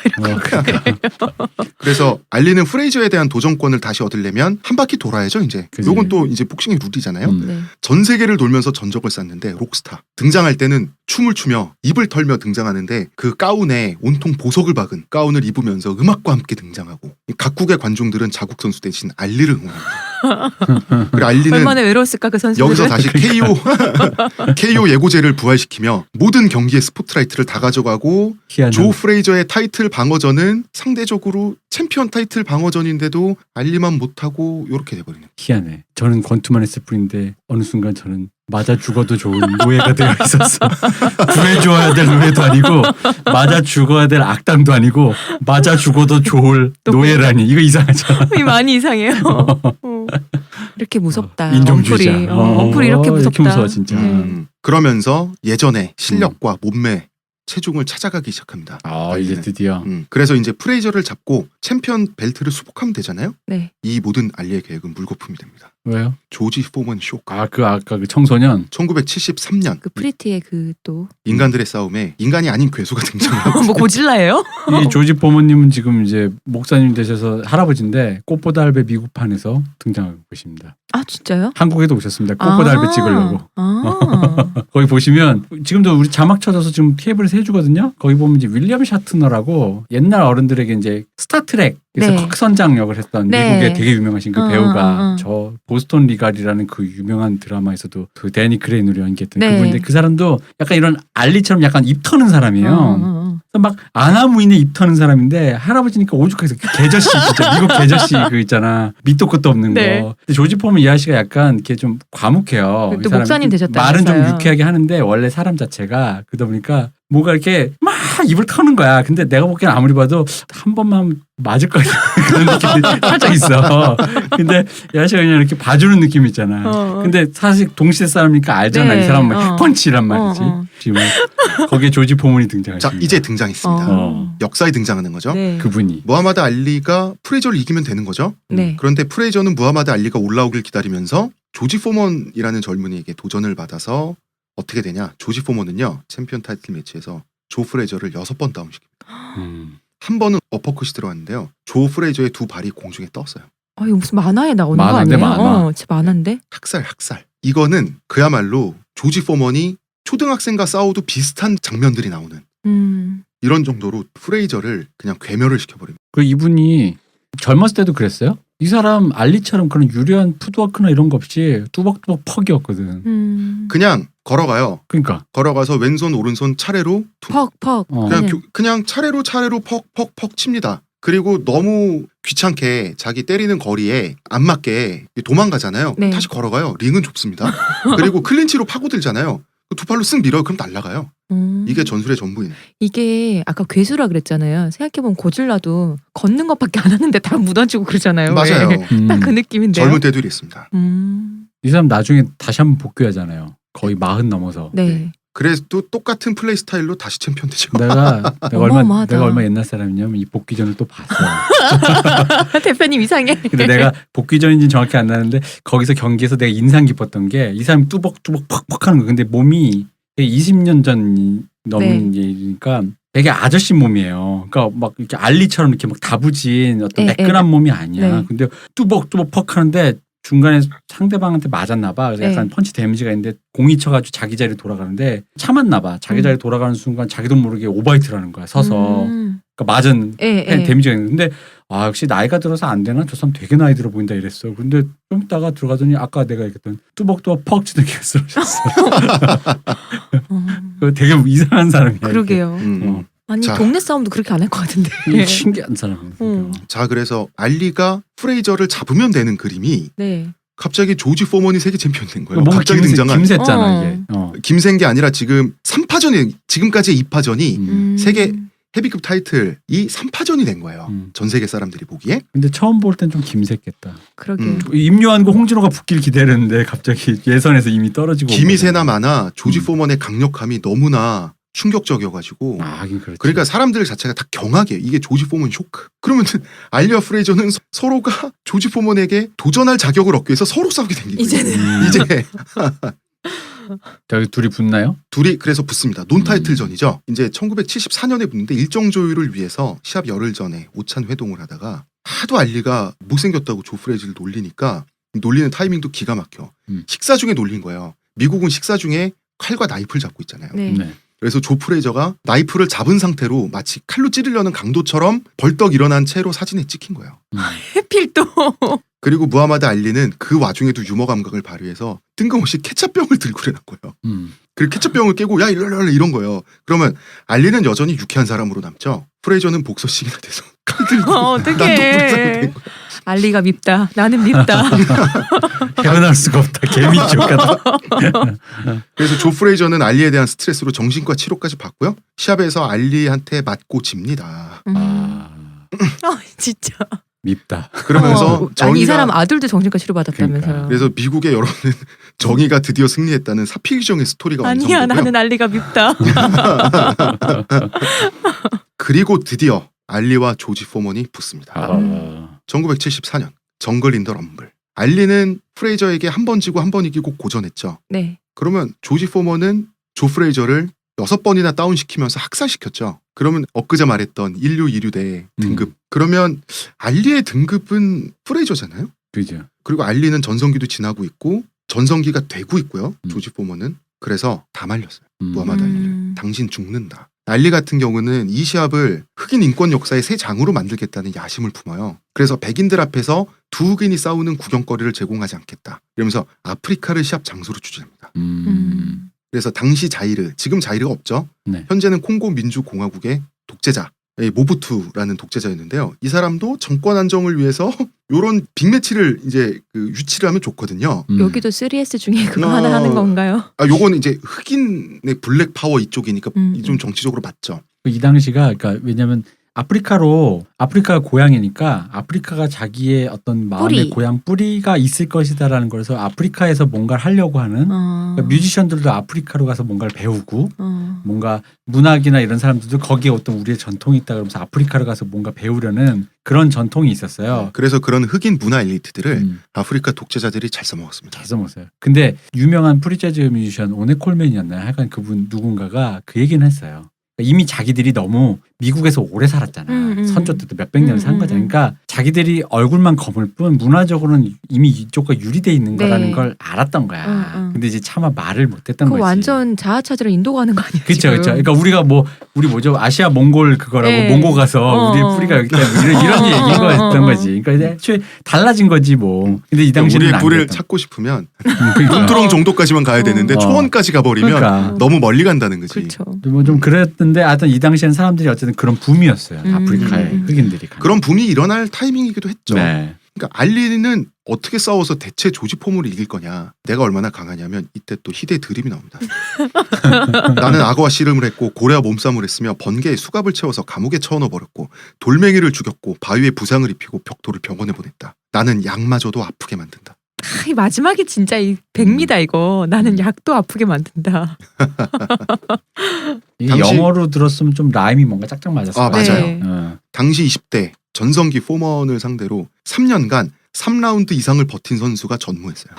그래서 알리는 프레이저에 대한 도전권을 다시 얻으려면 한 바퀴 돌아야죠. 이제 그치. 요건 또 이제 복싱의 룰이잖아요. 네. 전 세계를 돌면서 전적을 쌓는데 록스타 등장할 때는 춤을 추며 입을 털며 등장하는데 그 가운에 온통 보석을 박은 가운을 입으면서 음악과 함께 등장하고 각국의 관중들은 자국 선수 대신 알리를 응원합니다. 그리고 알리는 얼마나 외로웠을까 그 선수들은. 여기서 다시 KO 예고제를 부활시키며 모든 경기의 스포트라이트를 다 가져가고 희한한 조 프레이저의 타이틀 방어전은 상대적으로 챔피언 타이틀 방어전인데도 알리만 못하고 이렇게 돼버리는. 희한해. 저는 권투만 했을 뿐인데 어느 순간 저는 맞아 죽어도 좋은 노예가 되어 있었어. 구해줘야 될 노예도 아니고 맞아 죽어야 될 악당도 아니고 맞아 죽어도 좋을 노예라니 이거 이상하잖아. 많이 이상해요. 이렇게 무섭다. 인종주의자. 엉플이. 엉플이 이렇게 무섭다. 이렇게 무서워 진짜. 그러면서 예전에 실력과 몸매, 체중을 찾아가기 시작합니다. 아 이제 알리는. 드디어 그래서 이제 프레이저를 잡고 챔피언 벨트를 수복하면 되잖아요. 네. 이 모든 알리의 계획은 물거품이 됩니다. 왜요? 조지 포먼 쇼크. 아까 그 청소년 1973년 그 프리티의 그 또. 인간들의 싸움에 인간이 아닌 괴수가 등장하고 뭐 고질라예요? 이 조지 포모님은 지금 이제 목사님 되셔서 할아버지인데 꽃보다 할배 미국판에서 등장하고 계십니다. 아 진짜요? 한국에도 오셨습니다. 꽃보다 할배 찍으려고. 아. 거기 보시면 지금도 우리 자막 쳐져서 지금 케이블에서 해주거든요. 거기 보면 이제 윌리엄 샤트너라고 옛날 어른들에게 이제 스타트랙에서 네. 컥 선장 역을 했던 네. 미국의 되게 유명하신 그 배우가 어. 저 보스턴 리갈이라는 그 유명한 드라마에서도 그 데니 크레인으로 연기했던 네. 그분인데 그 사람도 약간 이런 알리처럼 약간 입 터는 사람이에요. 그래서 막 아나무인에 입 터는 사람인데 할아버지니까 오죽해서 그 개저씨 진짜 미국 개저씨 그 있잖아 밑도 끝도 없는 네. 거. 근데 조지 포먼 이 아저씨가 약간 이렇게 좀 과묵해요. 또 이 사람이 목사님 되셨다면서요. 말은 좀 유쾌하게 하는데 원래 사람 자체가 그러다 보니까 뭔가 이렇게 막 입을 터는 거야. 근데 내가 보기엔 아무리 봐도 한 번만 맞을 것 같은 그런 느낌이 살짝 있어. 근데 이 아저씨가 그냥 이렇게 봐주는 느낌 있잖아. 근데 사실 동시대 사람이니까 알잖아. 네. 이 사람은 핵펀치란 말이지. 지금 거기에 조지 포먼이 자 등장하십니다. 이제 등장했습니다. 역사에 등장하는 거죠. 네. 그분이 무하마드 알리가 프레이저를 이기면 되는 거죠. 네. 그런데 프레이저는 무하마드 알리가 올라오길 기다리면서 조지 포먼이라는 젊은이에게 도전을 받아서 어떻게 되냐. 조지 포먼은요. 챔피언 타이틀 매치에서 조 프레이저를 6번 다운시킵니다. 한 번은 어퍼컷이 들어갔는데요. 조 프레이저의 두 발이 공중에 떴어요. 이거 무슨 만화에 나오는 만화인데, 거 아니에요? 만화. 진짜 만화인데. 학살. 이거는 그야말로 조지 포먼이 초등학생과 싸워도 비슷한 장면들이 나오는 이런 정도로 프레이저를 그냥 괴멸을 시켜버립니다. 그 이분이 젊었을 때도 그랬어요? 이 사람 알리처럼 그런 유려한 푸드워크나 이런 거 없이 뚜벅뚜벅 퍽이었거든. 그냥 걸어가요. 그러니까 걸어가서 왼손 오른손 차례로 퍽. 그냥 차례로 퍽 칩니다. 그리고 너무 귀찮게 자기 때리는 거리에 안 맞게 도망가잖아요. 네. 다시 걸어가요. 링은 좁습니다. 그리고 클린치로 파고들잖아요. 두 팔로 쓱 밀어요. 그럼 날아가요. 이게 전술의 전부인. 이게 아까 괴수라 그랬잖아요. 생각해보면 고질라도 걷는 것밖에 안 하는데 다 무너지고 그러잖아요. 맞아요. 딱 그 느낌인데요. 젊은 때도 이랬습니다. 이 사람 나중에 다시 한번 복귀하잖아요. 거의 40 넘어서. 네. 그래도 똑같은 플레이 스타일로 다시 챔피언 되죠. 내가 어마어마하다. 내가 얼마 옛날 사람이냐면 이 복귀전을 또 봤어. 대표님 이상해. 근데 내가 복귀전인지는 정확히 안 나는데 거기서 경기에서 내가 인상 깊었던 게 이 사람이 뚜벅뚜벅 퍽퍽 하는 거. 근데 몸이 되게 20년 전 넘은 얘기니까 되게 아저씨 몸이에요. 그러니까 막 이렇게 알리처럼 이렇게 막 다부진 어떤 네, 매끈한 몸이 아니야. 네. 근데 뚜벅뚜벅 퍽 하는데 중간에 상대방한테 맞았나 봐. 그래서 네. 약간 펀치 데미지가 있는데 공이 쳐가지고 자기 자리로 돌아가는데 참았나 봐. 자기 자리로 돌아가는 순간 자기도 모르게 오버히트를 하는 거야. 서서. 그러니까 맞은 데미지가 있는데 아 역시 나이가 들어서 안 되나? 저 사람 되게 나이 들어 보인다 이랬어. 근데 좀 있다가 들어가더니 아까 내가 얘기했던 뚜벅뚜벅 퍽 치던 게 쓰러졌어. 되게 이상한 사람이야. 그러게요. 아니 자. 동네 싸움도 그렇게 안 할 것 같은데. 이게 신기한 사람이에요. 자, 그래서 알리가 프레이저를 잡으면 되는 그림이 네. 갑자기 조지 포먼이 세계 챔피언 된 거예요. 뭔가 갑자기 등장한 김새잖아 이게. 김새인 게 아니라 지금 3파전이 지금까지의 2파전이 세계 헤비급 타이틀이 3파전이 된 거예요. 전 세계 사람들이 보기에. 근데 처음 볼 땐 좀 김새겠다. 그러게요. 임요한과 홍진호가 붙길 기다렸는데 갑자기 예선에서 이미 떨어지고. 김이 세나 마나 조지 포먼의 강력함이 너무나 충격적이어가지고. 아, 하긴 그렇지. 그러니까 사람들 자체가 다 경악해. 이게 조지 포먼 쇼크. 그러면 알리와 프레이저는 서로가 조지 포먼에게 도전할 자격을 얻기 위해서 서로 싸우게 된 거예요. 이제는. 이제 저기 둘이 붙나요? 둘이 그래서 붙습니다. 논타이틀전이죠. 이제 1974년에 붙는데 일정 조율을 위해서 시합 열흘 전에 오찬 회동을 하다가 하도 알리가 못생겼다고 조 프레이저를 놀리니까 놀리는 타이밍도 기가 막혀. 식사 중에 놀린 거예요. 미국은 식사 중에 칼과 나이프를 잡고 있잖아요. 네. 네. 그래서 조 프레이저가 나이프를 잡은 상태로 마치 칼로 찌르려는 강도처럼 벌떡 일어난 채로 사진에 찍힌 거예요. 해필 또. 그리고 무하마드 알리는 그 와중에도 유머 감각을 발휘해서 뜬금없이 케찹병을 들고 일어난 거예요. 그리고 케찹병을 깨고 야 이런 거예요. 그러면 알리는 여전히 유쾌한 사람으로 남죠. 프레이저는 복서식이나 돼서 칼 들고 어떡해. 알리가 밉다. 나는 밉다. 헤어날 수가 없다. 개미족 같다. 그래서 조 프레이저는 알리에 대한 스트레스로 정신과 치료까지 받고요. 시합에서 알리한테 맞고 집니다. 진짜. 밉다. 그러면서 아니 이 사람 아들도 정신과 치료 받았다면서요. 그러니까. 그래서 미국의 여론은 정의가 드디어 승리했다는 사필규정의 스토리가 아니야 완성되고요. 나는 알리가 밉다. 그리고 드디어 알리와 조지 포먼이 붙습니다. 1974년 정글 인 더 럼블. 알리는 프레이저에게 한 번 지고 한 번 이기고 고전했죠. 네. 그러면 조지 포먼은 조 프레이저를 6번이나 다운시키면서 학살시켰죠. 그러면 엊그제 말했던 인류 2류대 등급. 그러면 알리의 등급은 프레이저잖아요. 그죠. 그리고 알리는 전성기도 지나고 있고 전성기가 되고 있고요. 조지 포먼은. 그래서 다 말렸어요. 무하마드 알리를. 당신 죽는다. 알리 같은 경우는 이 시합을 흑인 인권 역사의 새 장으로 만들겠다는 야심을 품어요. 그래서 백인들 앞에서 두 흑인이 싸우는 구경거리를 제공하지 않겠다. 이러면서 아프리카를 시합 장소로 추진합니다. 그래서 당시 자이르, 지금 자이르가 없죠. 네. 현재는 콩고 민주공화국의 독재자, 모부투라는 독재자였는데요. 이 사람도 정권 안정을 위해서 요런 빅매치를 이제 그 유치를 하면 좋거든요. 여기도 3S 중에 그거 하나 하는 건가요? 요거는 이제 흑인의 블랙 파워 이쪽이니까 좀 정치적으로 맞죠. 이 당시가 그러니까 왜냐면 아프리카가 고향이니까 아프리카가 자기의 어떤 마음의 뿌리. 고향 뿌리가 있을 것이다라는 거라서 아프리카에서 뭔가를 하려고 하는 그러니까 뮤지션들도 아프리카로 가서 뭔가를 배우고 뭔가 문학이나 이런 사람들도 거기에 어떤 우리의 전통이 있다 그러면서 아프리카로 가서 뭔가 배우려는 그런 전통이 있었어요. 그래서 그런 흑인 문화 엘리트들을 아프리카 독재자들이 잘 써먹었습니다. 잘 써먹었어요. 근데 유명한 프리재즈 뮤지션 오네 콜맨이었나요? 하여간 그분 누군가가 그 얘기는 했어요. 이미 자기들이 너무 미국에서 오래 살았잖아. 선조 때도 몇백 년을 산 거잖아. 그러니까 자기들이 얼굴만 검을 뿐 문화적으로는 이미 이쪽과 유리돼 있는 거라는 걸 알았던 거야. 근데 이제 차마 말을 못했던 거지. 완전 자아 찾으러 인도 가는 거 아니야? 그렇죠, 그렇죠. 그러니까 우리가 우리 뭐죠? 아시아 몽골 그거라고 네. 몽고 가서 우리 뿌리가 여기 때문에 이런 얘기인 거였던 거지. 그러니까 이제 애초에 달라진 거지 뭐. 근데 이 당시는 우리의 안 꿀을 그랬던 찾고 싶으면 그러니까. 눈두렁 정도까지만 가야 되는데 초원까지 가버리면 그러니까. 너무 멀리 간다는 거지. 그렇죠. 뭐 좀 그랬는데 하여튼 이 당시엔 사람들이 어쨌든 그런 붐이었어요. 아프리카의 흑인들이. 그런 붐이 일어날 타이밍이기도 했죠. 네. 그러니까 알리는 어떻게 싸워서 대체 조지 포먼을 이길 거냐. 내가 얼마나 강하냐면 이때 또 희대의 드림이 나옵니다. 나는 악어와 씨름을 했고 고래와 몸싸움을 했으며 번개에 수갑을 채워서 감옥에 쳐넣어버렸고 돌멩이를 죽였고 바위에 부상을 입히고 벽돌을 병원에 보냈다. 나는 약마저도 아프게 만든다. 이 마지막에 진짜 이 백미다 이거. 나는 약도 아프게 만든다. 이게 당시- 영어로 들었으면 좀 라임이 뭔가 짝짝 맞았어요. 아, 맞아요. 네. 당시 20대 전성기 포먼을 상대로 3년간 3라운드 이상을 버틴 선수가 전무했어요.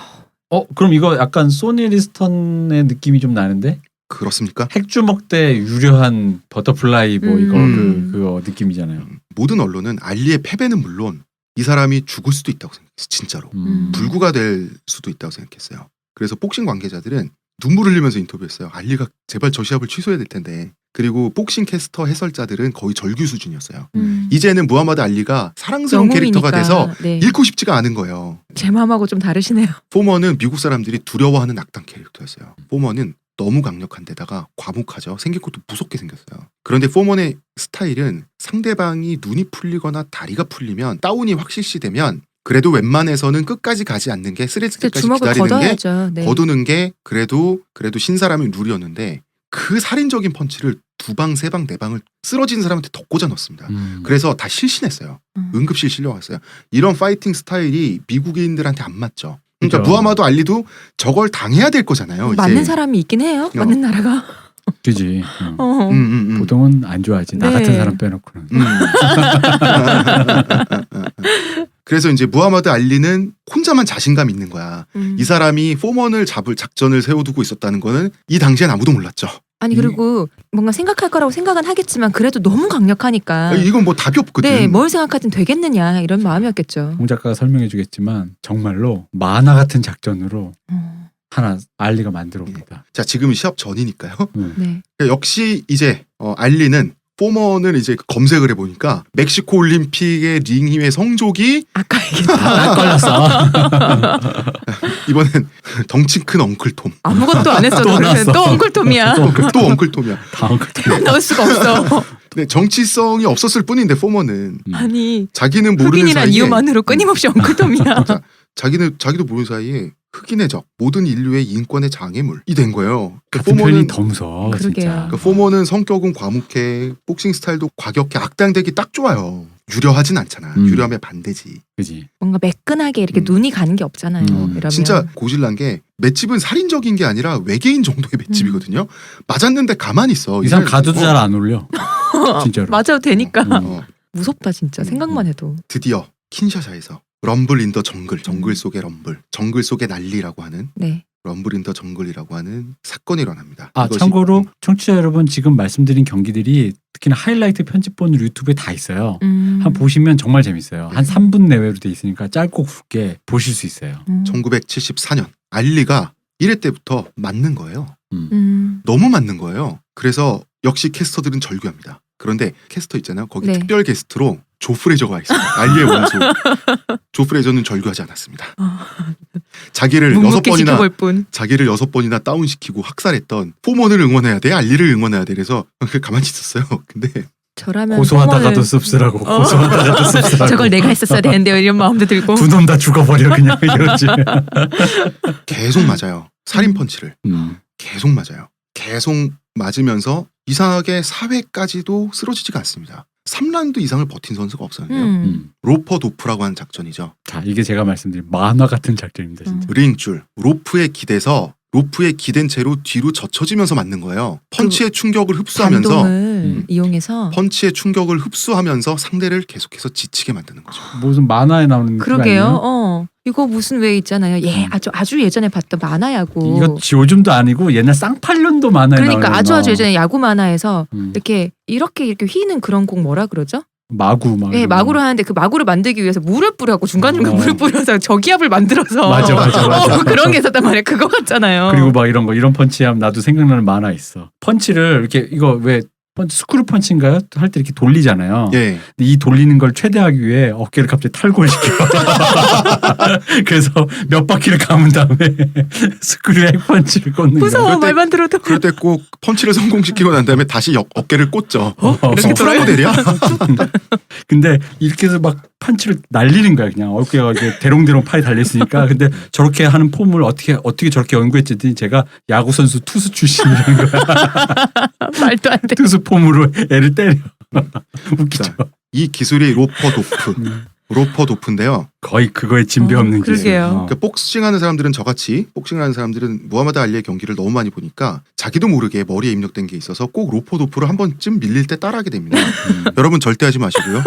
그럼 이거 약간 소니 리스턴의 느낌이 좀 나는데? 그렇습니까? 핵주먹 대 유려한 버터플라이 뭐 이거 음. 그거 느낌이잖아요. 모든 언론은 알리의 패배는 물론 이 사람이 죽을 수도 있다고 생각했어요. 진짜로. 불구가 될 수도 있다고 생각했어요. 그래서 복싱 관계자들은 눈물을 흘리면서 인터뷰했어요. 알리가 제발 저 시합을 취소해야 될 텐데. 그리고 복싱 캐스터 해설자들은 거의 절규 수준이었어요. 이제는 무하마드 알리가 사랑스러운 캐릭터가 돼서 네. 잃고 싶지가 않은 거예요. 제 마음하고 좀 다르시네요. 포먼은 미국 사람들이 두려워하는 악당 캐릭터였어요. 포먼은 너무 강력한 데다가 과묵하죠. 생긴 것도 무섭게 생겼어요. 그런데 포먼의 스타일은 상대방이 눈이 풀리거나 다리가 풀리면 다운이 확실시 되면 그래도 웬만해서는 끝까지 가지 않는 게 쓰러질 때까지 주먹을 기다리는 게 걷어야죠. 네. 거두는 게 그래도 신사람의 룰이었는데 그 살인적인 펀치를 2방, 3방, 4방을 쓰러진 사람한테 더 꽂아 넣습니다. 그래서 다 실신했어요. 응급실 실려갔어요. 이런 파이팅 스타일이 미국인들한테 안 맞죠. 그러니까 그죠. 무하마드 알리도 저걸 당해야 될 거잖아요. 맞는 이제. 사람이 있긴 해요. 맞는 나라가. 그지. 어. 보통은 안 좋아하지. 나 네. 같은 사람 빼놓고는. 그래서 이제 무하마드 알리는 혼자만 자신감 있는 거야. 이 사람이 포먼을 잡을 작전을 세워두고 있었다는 거는 이 당시엔 아무도 몰랐죠. 아니 그리고 뭔가 생각할 거라고 생각은 하겠지만 그래도 너무 강력하니까. 이건 뭐 답이 없거든. 네, 뭘 생각하든 되겠느냐 이런 마음이었겠죠. 홍 작가가 설명해주겠지만 정말로 만화 같은 작전으로 하나 알리가 만들어 옵니다. 자, 지금 시합 전이니까요. 네. 역시 이제 알리는 포먼을 이제 검색을 해보니까 멕시코 올림픽의 링 힘의 성족이 아까 얘기했던 딱 걸렸어. 이번엔 덩치 큰 엉클 톰. 아무것도 안 했어. 또 나왔어. 또 엉클톰이야. 또 엉클 톰이야. 다음 거. 넣을 수가 없어. 근데 정치성이 없었을 뿐인데 포먼은 아니 자기는 모르는 흑인이란 사이에 이유만으로 끊임없이 엉클톰이야. 자기도 모르는 사이에 흑인의 적, 모든 인류의 인권의 장애물이 된 거예요. 같은 편이 더 무서워. 그러게요. 진짜. 그러니까 포먼은 성격은 과묵해, 복싱 스타일도 과격해, 악당되기 딱 좋아요. 유려하진 않잖아. 유려하면 반대지. 그지. 뭔가 매끈하게 이렇게 눈이 가는 게 없잖아요. 이러면. 진짜 고질난 게 맷집은 살인적인 게 아니라 외계인 정도의 맷집이거든요. 맞았는데 가만히 있어. 이 사람 가도도 잘 안 올려. 진짜로. 맞아도 되니까. 어, 무섭다 진짜 생각만 해도. 드디어 킨샤사에서 럼블 인 더 정글, 정글 속의 럼블, 정글 속의 난리라고 하는 네. 럼블 인 더 정글이라고 하는 사건이 일어납니다. 아, 이것이- 참고로 청취자 여러분 지금 말씀드린 경기들이 특히나 하이라이트 편집본으로 유튜브에 다 있어요. 한번 보시면 정말 재밌어요. 한 3분 내외로 돼 있으니까 짧고 굵게 보실 수 있어요. 1974년 알리가 1회 때부터 맞는 거예요. 너무 맞는 거예요. 그래서 역시 캐스터들은 절규합니다. 그런데 캐스터 있잖아요. 거기 네. 특별 게스트로 조 프레저가 있어요. 알리의 원수. 조 프레저는 절규하지 않았습니다. 자기를 묵묵히 지켜볼 뿐. 자기를 6번이나 다운시키고 학살했던 포먼을 응원해야 돼, 알리를 응원해야 돼. 그래서 가만히 있었어요. 근데 저라면 고소하다가도 포먼을- 씁쓸하고 어. 고소하다가도 씁쓸하고 저걸 내가 했었어야 되는데 이런 마음도 들고. 두 놈 다 죽어버려 그냥 이러지. 계속 맞아요. 살인 펀치를 계속 맞아요. 계속 맞으면서 이상하게 4회까지도 쓰러지지가 않습니다. 3라운드 이상을 버틴 선수가 없었는데요. 로퍼 도프라고 하는 작전이죠. 자, 이게 제가 말씀드린 만화 같은 작전입니다. 진짜. 링줄, 로프에 기대서 로프에 기댄 채로 뒤로 젖혀지면서 맞는 거예요. 펀치의 충격을 흡수하면서 반동을 이용해서. 펀치의 충격을 흡수하면서 상대를 계속해서 지치게 만드는 거죠. 무슨 만화에 나오는 느낌 그러게요. 아니에요? 이거 무슨 왜 있잖아요. 아주 예전에 봤던 만화야구. 이거 요즘도 아니고 옛날 쌍팔년도 만화에 그러니까 나오는 아주 거. 예전에 야구 만화에서 음. 이렇게 휘는 그런 공 뭐라 그러죠? 마구 막. 네, 이런 거. 마구를 하는데 그 마구를 만들기 위해서 물을 뿌려고 중간중간 어. 물을 뿌려서 저기압을 만들어서 맞아. 그런 게 있었단 말이에요. 그거 같잖아요. 그리고 막 이런 거 이런 펀치하면 나도 생각나는 만화 있어. 펀치를 이렇게 이거 왜 스크류 펀치인가요? 할 때 이렇게 돌리잖아요. 예. 근데 이 돌리는 걸 최대하기 위해 어깨를 갑자기 탈골시켜. 그래서 몇 바퀴를 감은 다음에 스크류 핵펀치를 꽂는 무서워 거야. 말만 들어도. 그럴 때 꼭 펀치를 성공시키고 난 다음에 다시 어깨를 꽂죠. 이렇게 프라모델이야? 근데 이렇게 해서 막 펀치를 날리는 거야. 그냥 어깨가 이렇게 대롱대롱 팔이 달려있으니까. 근데 저렇게 하는 폼을 어떻게 저렇게 연구했지? 제가 야구 선수 투수 출신이라는 거야. 말도 안 돼. 투수 폼으로 애를 때려. 웃기죠. 이 기술이 로퍼 도프. 로퍼 도프인데요. 거의 그거에 진배 없는 기술. 그러게요. 그러니까 복싱하는 사람들은 저같이 복싱하는 사람들은 무하마드 알리의 경기를 너무 많이 보니까 자기도 모르게 머리에 입력된 게 있어서 꼭 로퍼 도프를 한 번쯤 밀릴 때 따라하게 됩니다. 여러분 절대 하지 마시고요.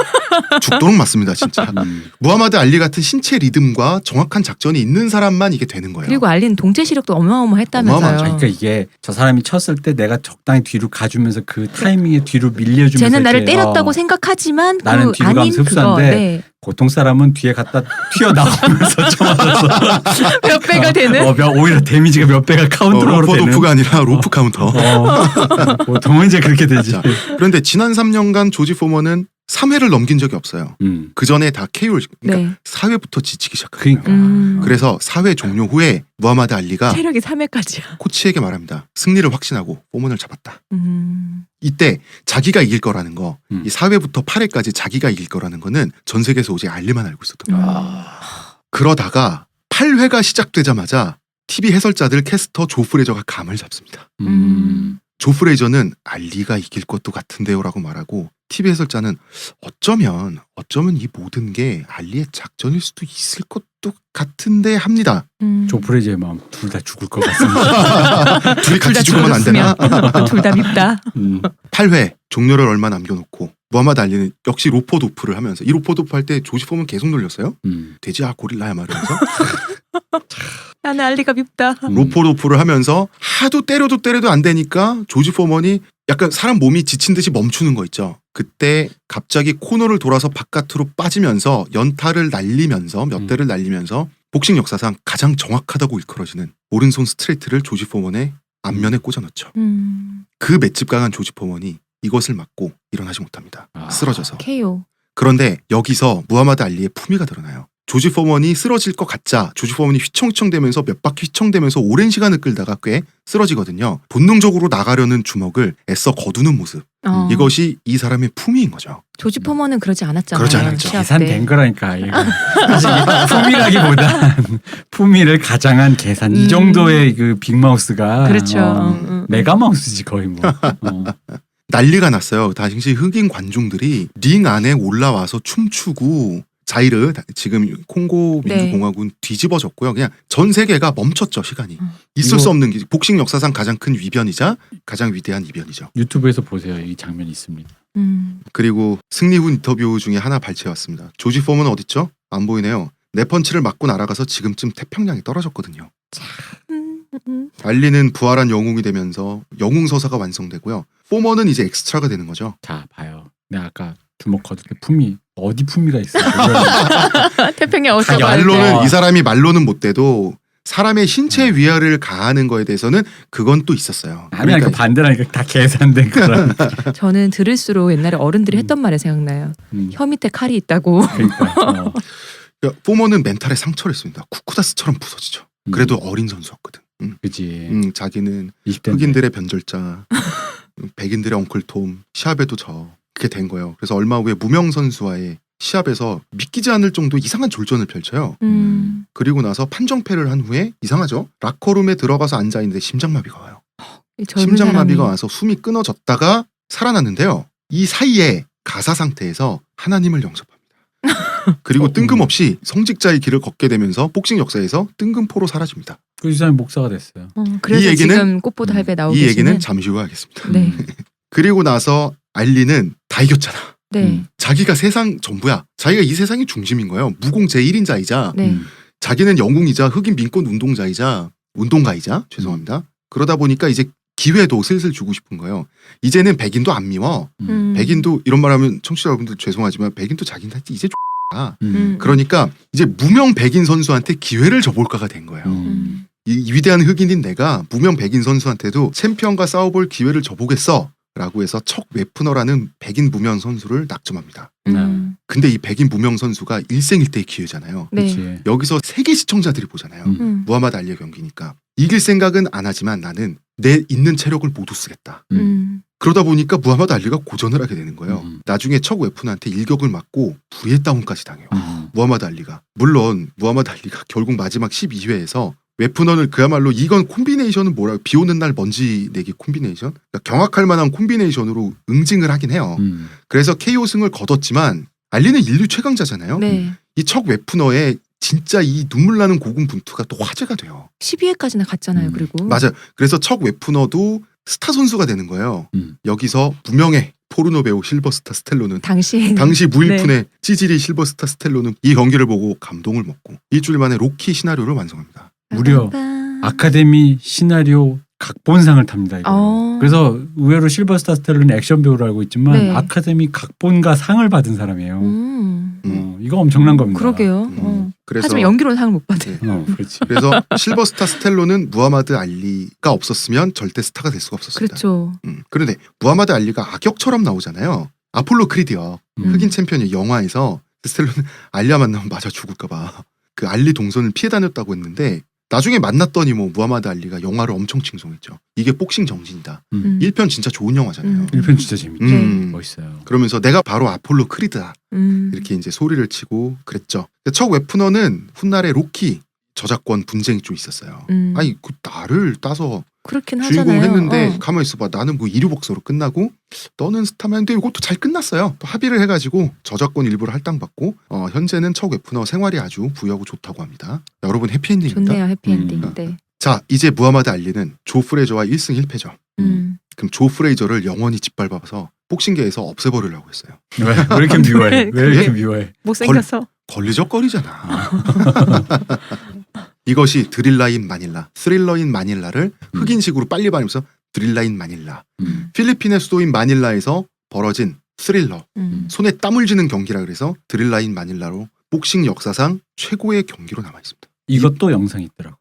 죽도록 맞습니다 진짜. 무하마드 알리 같은 신체 리듬과 정확한 작전이 있는 사람만 이게 되는 거예요. 그리고 알리는 동체 시력도 어마어마했다면서요. 어마어마하죠. 그러니까 이게 저 사람이 쳤을 때 내가 적당히 뒤로 가주면서 그 타이밍에 뒤로 밀려주면서 쟤는 나를 이렇게, 때렸다고 생각하지만 나는 그 뒤로 아닌 가면서 그거. 흡수하는데 네. 보통 사람은 뒤에 갖다 튀어나오면서 쳐맞아서 몇 배가 되는? 오히려 데미지가 몇 배가 카운터로 로퍼 되는. 도프가 아니라 로프 카운터. 보통은 이제 그렇게 되지. 자, 그런데 지난 3년간 조지 포먼은 3회를 넘긴 적이 없어요. 그 전에 다 KO를 그러니까 네. 4회부터 지치기 시작해요. 그러니까. 그래서 4회 종료 후에 무하마드 알리가 체력이 3회까지야. 코치에게 말합니다. 승리를 확신하고 포먼을 잡았다. 이때 자기가 이길 거라는 거, 이 4회부터 8회까지 자기가 이길 거라는 거는 전 세계에서 오직 알리만 알고 있었던 거예요. 그러다가 8회가 시작되자마자 TV 해설자들 캐스터 조 프레저가 감을 잡습니다. 조 프레이저는 알리가 이길 것도 같은데요라고 말하고 TV 해설자는 어쩌면 이 모든 게 알리의 작전일 수도 있을 것도 같은데 합니다. 조 프레이저의 마음 둘 다 죽을 것 같습니다. 둘이 같이 죽으면 안 되나? 둘 다 밉다. 8회 종료를 얼마 남겨놓고 무하마드 알리는 역시 로퍼 도프를 하면서 이 로퍼 도프 할 때 조지 포먼 계속 놀렸어요. 돼지야 고릴라야 말이면서 나는 알리가 밉다. 로퍼 도프를 하면서 하도 때려도 안 되니까 조지 포먼이 약간 사람 몸이 지친 듯이 멈추는 거 있죠. 그때 갑자기 코너를 돌아서 바깥으로 빠지면서 연타를 날리면서 몇 대를 날리면서 복싱 역사상 가장 정확하다고 일컬어지는 오른손 스트레이트를 조지 포먼의 앞면에 꽂아넣죠. 그 맷집 강한 조지 포먼이 이것을 맞고 일어나지 못합니다. 쓰러져서. KO. 그런데 여기서 무하마드 알리의 품위가 드러나요. 조지 포먼이 쓰러질 것 같자 조지 포먼이 휘청휘청대면서 몇 바퀴 휘청대면서 오랜 시간을 끌다가 꽤 쓰러지거든요. 본능적으로 나가려는 주먹을 애써 거두는 모습. 이것이 이 사람의 품위인 거죠. 조지 포먼은 그러지 않았잖아요. 그러지 않았죠. 시합 계산된 때. 거라니까. 이거. 사실 품위라기보다 품위를 가장한 계산. 이 정도의 그 빅마우스가 그렇죠. 메가마우스지 거의 뭐. 난리가 났어요. 당시 흑인 관중들이 링 안에 올라와서 춤추고 자이르 지금 콩고 민주공화군 뒤집어졌고요. 그냥 전 세계가 멈췄죠. 시간이. 있을 수 없는 복싱 역사상 가장 큰 위변이자 가장 위대한 이변이죠. 유튜브에서 보세요. 이 장면이 있습니다. 그리고 승리 후 인터뷰 중에 하나 발췌해왔습니다. 조지 포먼은 어딨죠? 안 보이네요. 내 펀치를 맞고 날아가서 지금쯤 태평양에 떨어졌거든요. 알리는 부활한 영웅이 되면서 영웅 서사가 완성되고요. 포먼은 이제 엑스트라가 되는 거죠. 자 봐요. 내가 아까 주먹 거둘 때 품위 어디 품위가 있어? 태평양 어쩌고 말로는 이 사람이 말로는 못 돼도 사람의 신체 위하를 가하는 거에 대해서는 그건 또 있었어요. 아니 그 반대라니까 다 계산된 거라. 저는 들을수록 옛날에 어른들이 했던 말이 생각나요. 혀 밑에 칼이 있다고. 그러니까. 그러니까 포먼은 멘탈에 상처를 했습니다. 쿠쿠다스처럼 부서지죠. 그래도 어린 선수였거든. 그지. 자기는 20대인데. 흑인들의 변절자, 백인들의 엉클톰, 시합에도 그게 된 거예요. 그래서 얼마 후에 무명 선수와의 시합에서 믿기지 않을 정도 이상한 졸전을 펼쳐요. 그리고 나서 판정패를 한 후에 이상하죠. 라커룸에 들어가서 앉아있는데 심장마비가 와요. 심장마비가 와서 숨이 끊어졌다가 살아났는데요. 이 사이에 가사 상태에서 하나님을 영접합니다. 그리고 뜬금없이 성직자의 길을 걷게 되면서 복싱 역사에서 뜬금포로 사라집니다. 그 이 사람이 목사가 됐어요. 그래서 이 얘기는- 지금 꽃보다 할배 나오고 이 얘기는 계시는. 잠시 후에 하겠습니다. 네. 그리고 나서 알리는 다 이겼잖아. 네. 자기가 세상 전부야. 자기가 이 세상의 중심인 거예요. 무공 제1인자이자 네. 자기는 영웅이자 흑인 민권 운동가이자 죄송합니다. 그러다 보니까 이제 기회도 슬슬 주고 싶은 거예요. 이제는 백인도 안 미워. 백인도 이런 말하면 청취자 여러분들 죄송하지만 백인도 자기한테 이제 X야. 그러니까 이제 무명 백인 선수한테 기회를 줘볼까가 된 거예요. 이 위대한 흑인인 내가 무명 백인 선수한테도 챔피언과 싸워볼 기회를 줘보겠어 라고 해서 척 웨프너라는 백인 무명 선수를 낙점합니다. 근데 이 백인 무명 선수가 일생일대의 기회잖아요. 네. 그렇지. 여기서 세계 시청자들이 보잖아요. 음. 무하마드 알리의 경기니까 이길 생각은 안 하지만 나는 내 있는 체력을 모두 쓰겠다. 그러다 보니까 무하마드 알리가 고전을 하게 되는 거예요. 나중에 척 웨프너한테 일격을 맞고 VA 다운까지 당해요. 무하마드 알리가. 물론 무하마드 알리가 결국 마지막 12회에서 웨프너는 그야말로 이건 콤비네이션은 뭐라 비 오는 날 먼지 내기 콤비네이션? 그러니까 경악할 만한 콤비네이션으로 응징을 하긴 해요. 그래서 KO 승을 거뒀지만 알리는 인류 최강자잖아요. 네. 이 척 웨프너의 진짜 이 눈물 나는 고군분투가 또 화제가 돼요. 12회까지나 갔잖아요. 그리고 맞아요. 그래서 척 웨프너도 스타 선수가 되는 거예요. 여기서 무명의 포르노 배우 실버스타 스텔로는 당시 무일푼의 찌질이 실버스타 스텔로는 이 경기를 보고 감동을 먹고 일주일 만에 로키 시나리오를 완성합니다. 무려 아카데미 시나리오 각본상을 탑니다. 이거. 그래서 의외로 실버스타 스텔로는 액션 배우로 알고 있지만 네. 아카데미 각본가 상을 받은 사람이에요. 이거 엄청난 겁니다. 그러게요. 그래서 하지만 연기로는 상을 못 받아요. 그렇지. 그래서 실버스타 스텔로는 무하마드 알리가 없었으면 절대 스타가 될 수가 없었습니다. 그렇죠. 그런데 무하마드 알리가 악역처럼 나오잖아요. 아폴로 크리드요. 흑인 챔피언이 영화에서 스텔로는 알리와 만나면 맞아 죽을까봐 그 알리 동선을 피해 다녔다고 했는데 나중에 만났더니 뭐 무하마드 알리가 영화를 엄청 칭송했죠. 이게 복싱 정신이다. 1편 진짜 좋은 영화잖아요. 1편 진짜 재밌죠. 멋있어요. 그러면서 내가 바로 아폴로 크리드다. 이렇게 이제 소리를 치고 그랬죠. 척 웨프너는 훗날에 로키 저작권 분쟁이 좀 있었어요. 아니 그 나를 따서 그렇긴 주인공 하잖아요. 했는데 가만히 있어봐. 나는 뭐 이류복서로 끝나고 너는 스타면 근데 이것도 잘 끝났어요. 또 합의를 해가지고 저작권 일부를 할당받고 현재는 척 웨프너 생활이 아주 부유하고 좋다고 합니다. 여러분 해피엔딩입니다. 좋네요. 해피엔딩. 네. 자 이제 무하마드 알리는 조 프레이저와 1승 1패죠. 그럼 조 프레이저를 영원히 짓밟아서 복싱계에서 없애버리려고 했어요. 왜 이렇게 미워해? 왜 이렇게 미워해? 못생겨서. 걸리적거리잖아. 이것이 드릴라인 마닐라, 스릴러인 마닐라를 흑인식으로 빨리 발음해서 드릴라인 마닐라. 필리핀의 수도인 마닐라에서 벌어진 스릴러, 손에 땀을 쥐는 경기라 그래서 드릴라인 마닐라로 복싱 역사상 최고의 경기로 남아 있습니다. 이것도 영상이 있더라고.